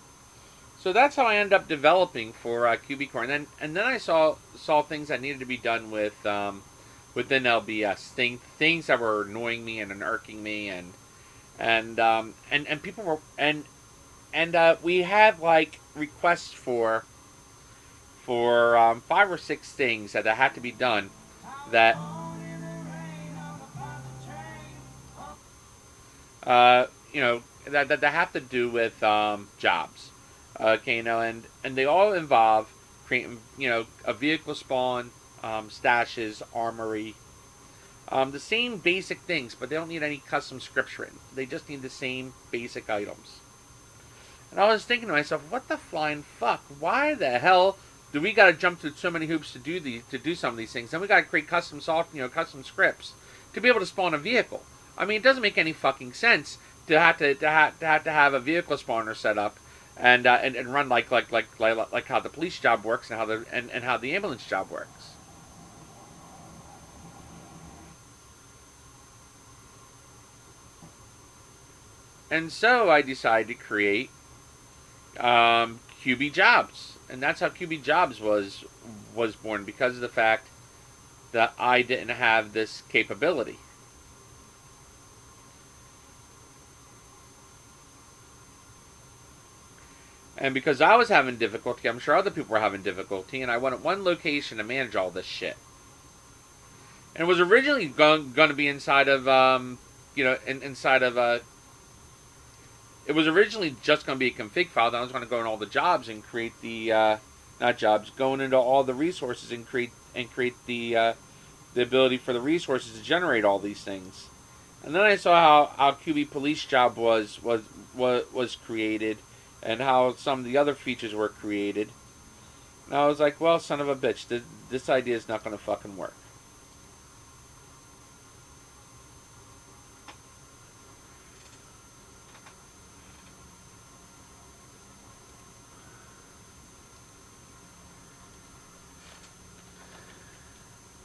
that's how I ended up developing for QBCore, and then I saw things that needed to be done within LBS, things that were annoying me and irking me, and people were and we had like requests for 5 or 6 things that had to be done that that have to do with jobs. Okay, and they all involve creating a vehicle spawn, stashes, armory, the same basic things, but they don't need any custom scripts written. They just need the same basic items. And I was thinking to myself, what the flying fuck? Why the hell do we got to jump through so many hoops to do some of these things? And we got to create custom custom scripts to be able to spawn a vehicle. I mean, it doesn't make any fucking sense to have have a vehicle spawner set up and run like how the police job works and how the ambulance job works. And so I decided to create QB Jobs, and that's how QB Jobs was born, because of the fact that I didn't have this capability. And because I was having difficulty, I'm sure other people were having difficulty, and I wanted one location to manage all this shit. And it was originally going to be inside of, it was originally just going to be a config file. Then I was going to go in all the jobs and create the, going into all the resources and create the ability for the resources to generate all these things. And then I saw how QB Police Job was created, and how some of the other features were created, And I was like, well, son of a bitch, this idea is not going to fucking work.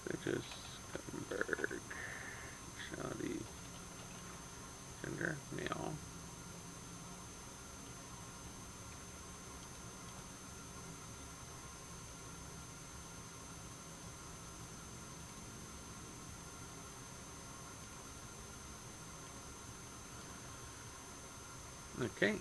Bridges, Guttenberg, nationality, gender, male. Okay.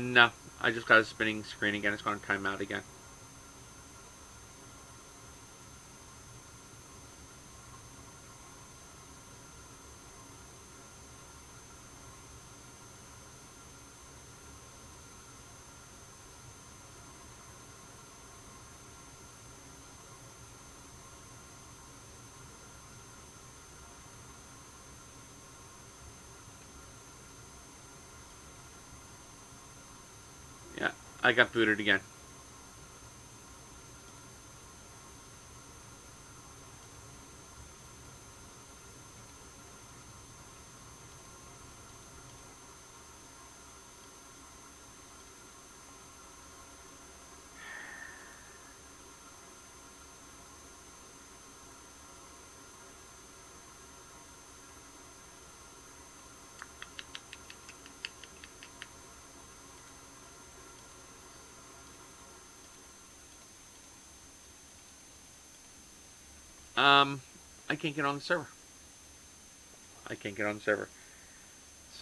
No. I just got a spinning screen again. It's going to time out again. Yeah, I got booted again. I can't get on the server. I can't get on the server.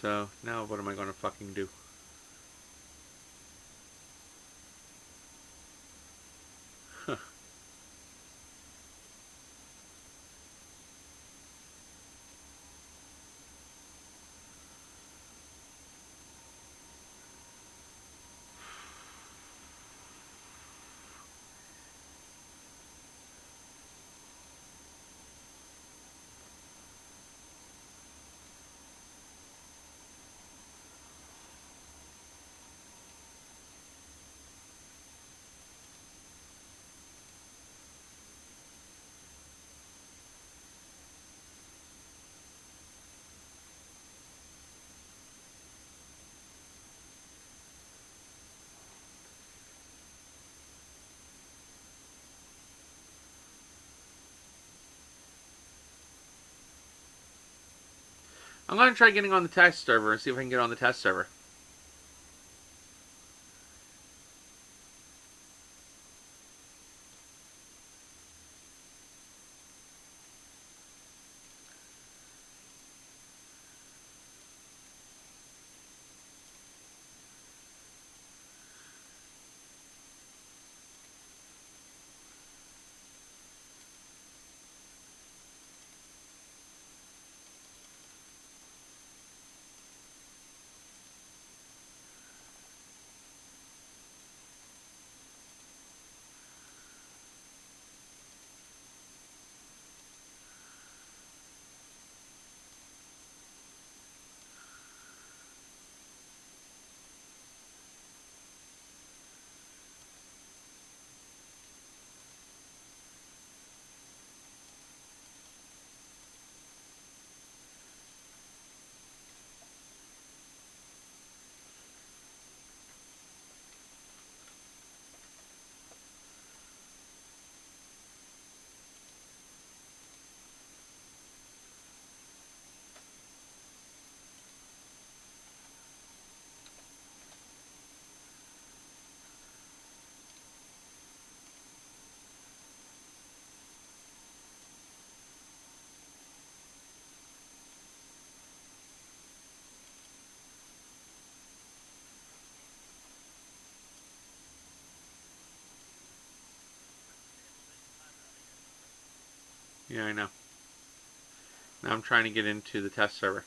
So now what am I going to fucking do? Huh. I'm going to try getting on the test server and see if I can get on the test server. Yeah, I know. Now I'm trying to get into the test server.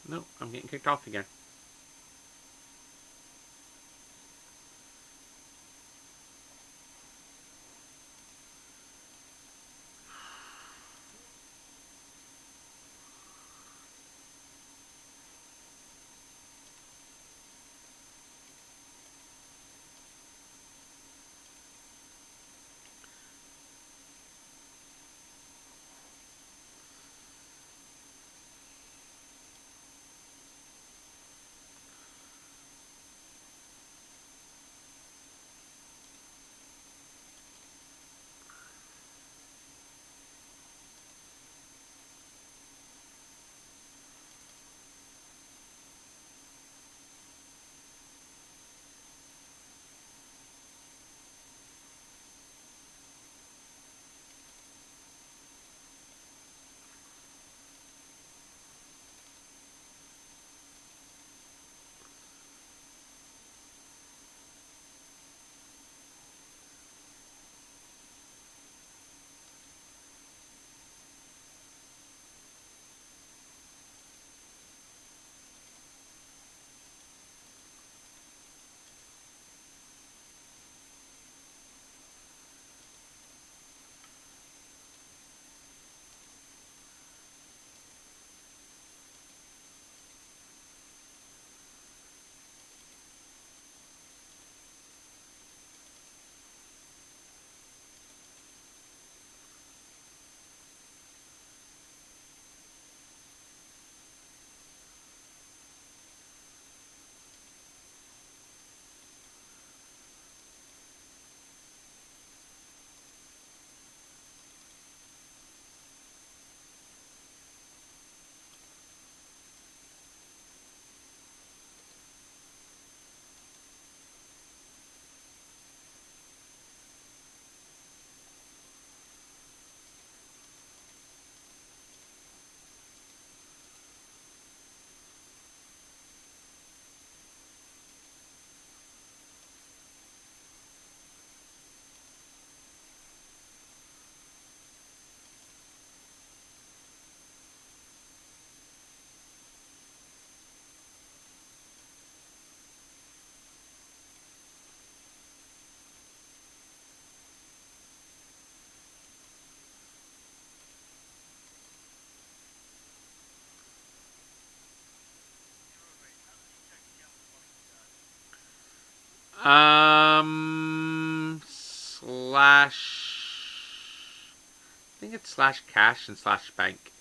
Nope, I'm getting kicked off again. Slash. I think it's slash cash and slash bank.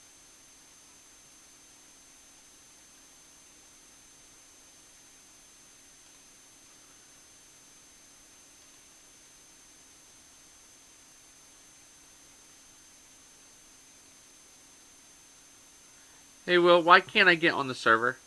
Hey, Will, why can't I get on the server?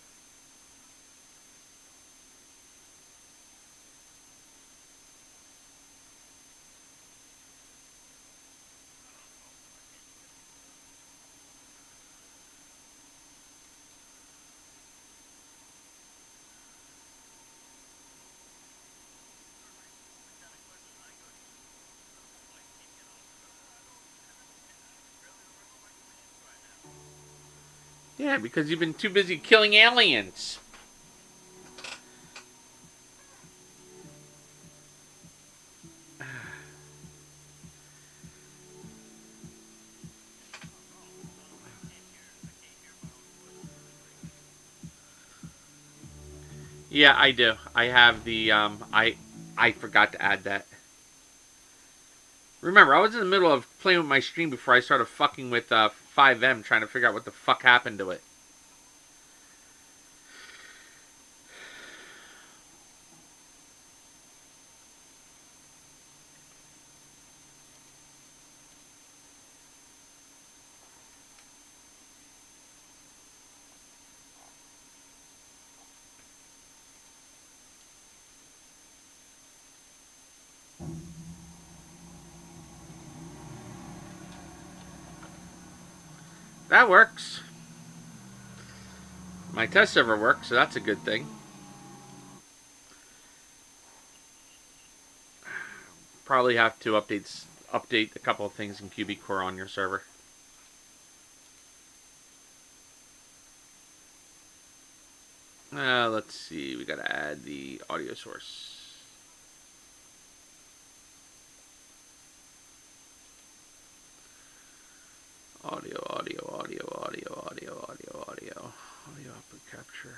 Yeah, because you've been too busy killing aliens. Yeah, I do. I have the I forgot to add that. Remember, I was in the middle of playing with my stream before I started fucking with FiveM, trying to figure out what the fuck happened to it. That works. My test server works, so that's a good thing. Probably have to update a couple of things in QBCore on your server. Let's see. We gotta add the audio source. Audio output capture.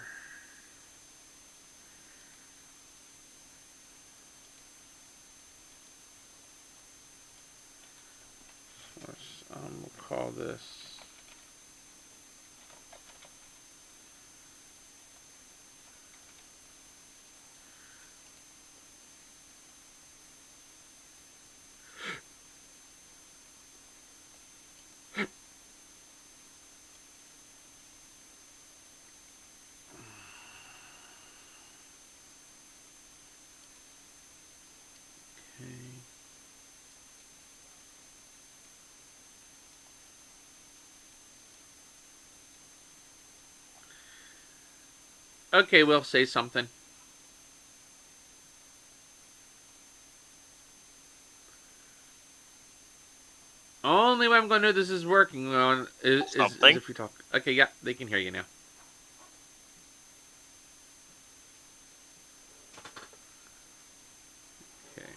We'll call this. Okay, we'll say something. Only way I'm going to know this is working on is if we talk. Okay, yeah, they can hear you now. Okay.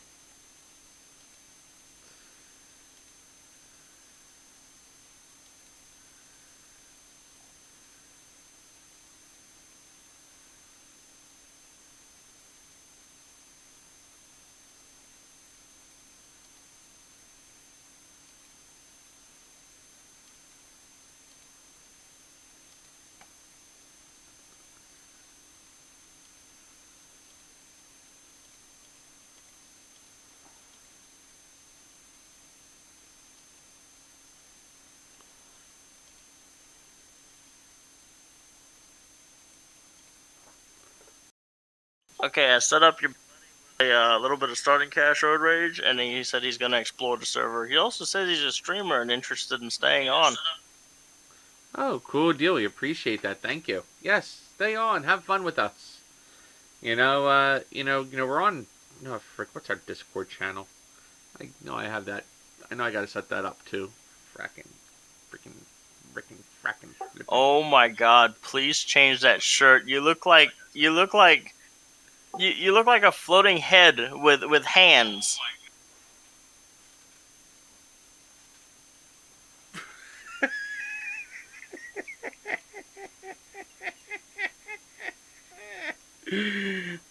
Okay, I set up your a little bit of starting cash road rage, and he said he's going to explore the server. He also says he's a streamer and interested in staying on. Oh, cool deal. We appreciate that. Thank you. Yes, stay on. Have fun with us. We're on. No, frick. What's our Discord channel? I know I have that. I know I gotta set that up too. Fracking. Oh my God! Please change that shirt. You look like you look like a floating head with hands.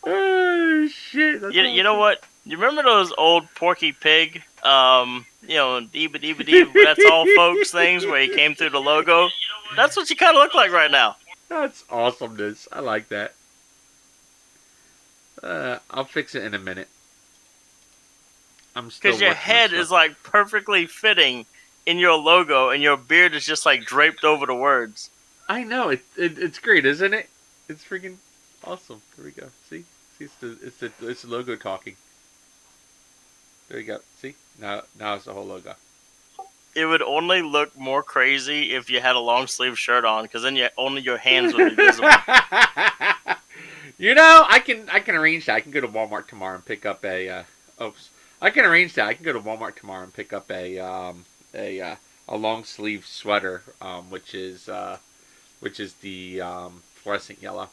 Oh shit! You know what? You remember those old Porky Pig, deeba that's all folks things where he came through the logo? That's what you kind of look like right now. That's awesomeness. I like that. I'll fix it in a minute. I'm still because your head is like perfectly fitting in your logo, and your beard is just like draped over the words. I know it's great, isn't it? It's freaking awesome. There we go. See, it's the logo talking. There you go. See, now it's the whole logo. It would only look more crazy if you had a long sleeve shirt on, because then only your hands would be visible. I can arrange that. I can go to Walmart tomorrow and pick up a. I can arrange that. I can go to Walmart tomorrow and pick up a long sleeve sweater, which is the fluorescent yellow.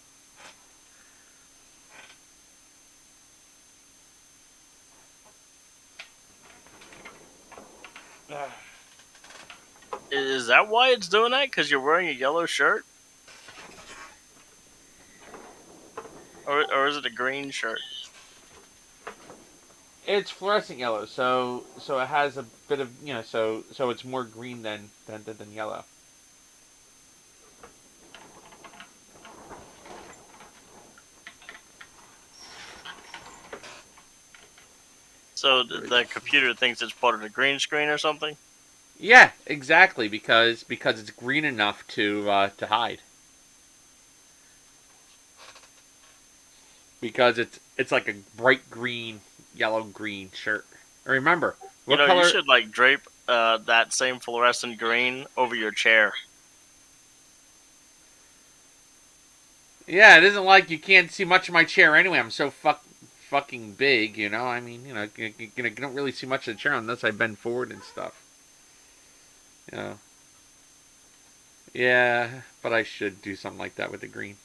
Is that why it's doing that? Because you're wearing a yellow shirt? Or is it a green shirt? It's fluorescent yellow, so it has a bit of so it's more green than yellow. So the computer thinks it's part of the green screen or something? Yeah, exactly, because it's green enough to hide. Because it's like a bright green, yellow green shirt. Remember, what color? You should like drape that same fluorescent green over your chair. Yeah, it isn't like you can't see much of my chair anyway. I'm so fucking big, you know. I mean, you don't really see much of the chair unless I bend forward and stuff. You know. Yeah, but I should do something like that with the green.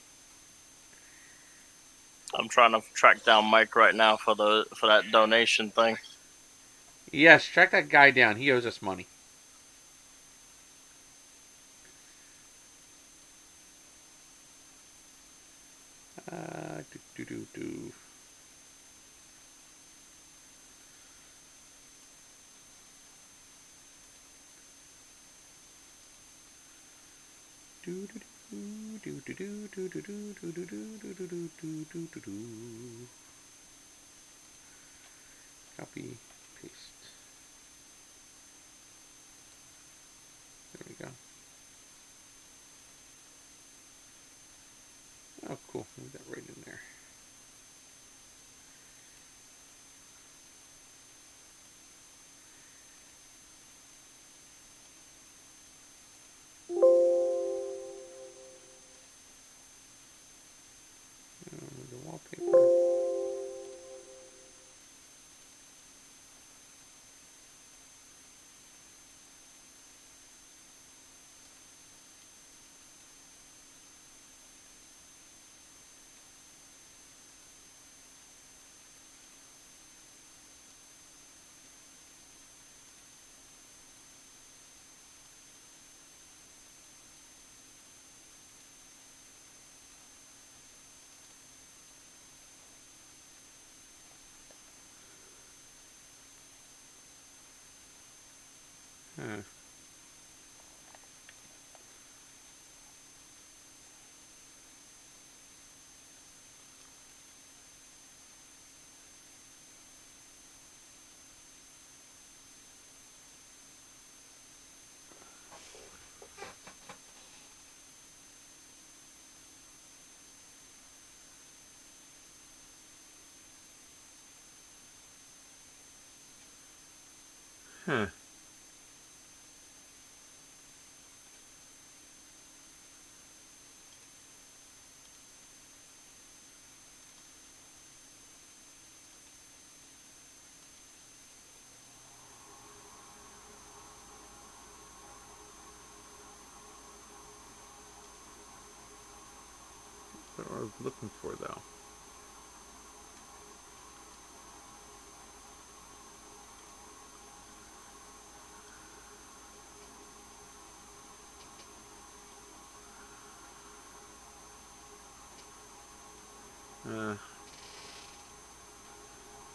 I'm trying to track down Mike right now for that donation thing. Yes, track that guy down. He owes us money. Do do do do. Do do do do do do do do do do do do do do do do do. Copy, paste. There we go. Oh, cool. Move that right in there. The wallpaper. Huh. Huh. That's what I was looking for, though.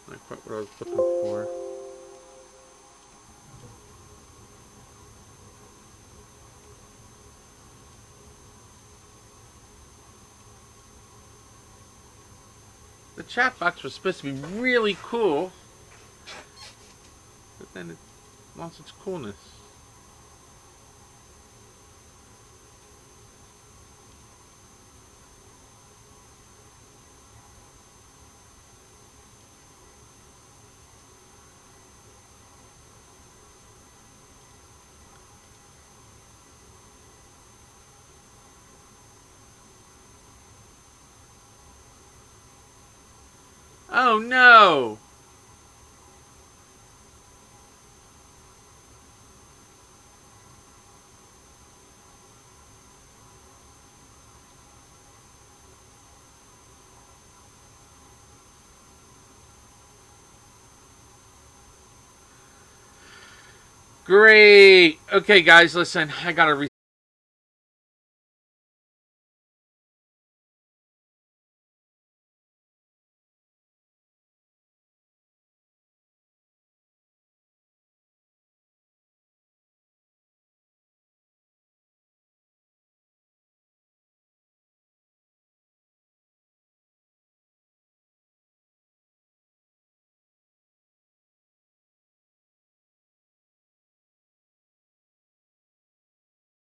Not quite what I was looking for. The chat box was supposed to be really cool, but then it lost its coolness. Oh no! Great. Okay, guys, listen. I gotta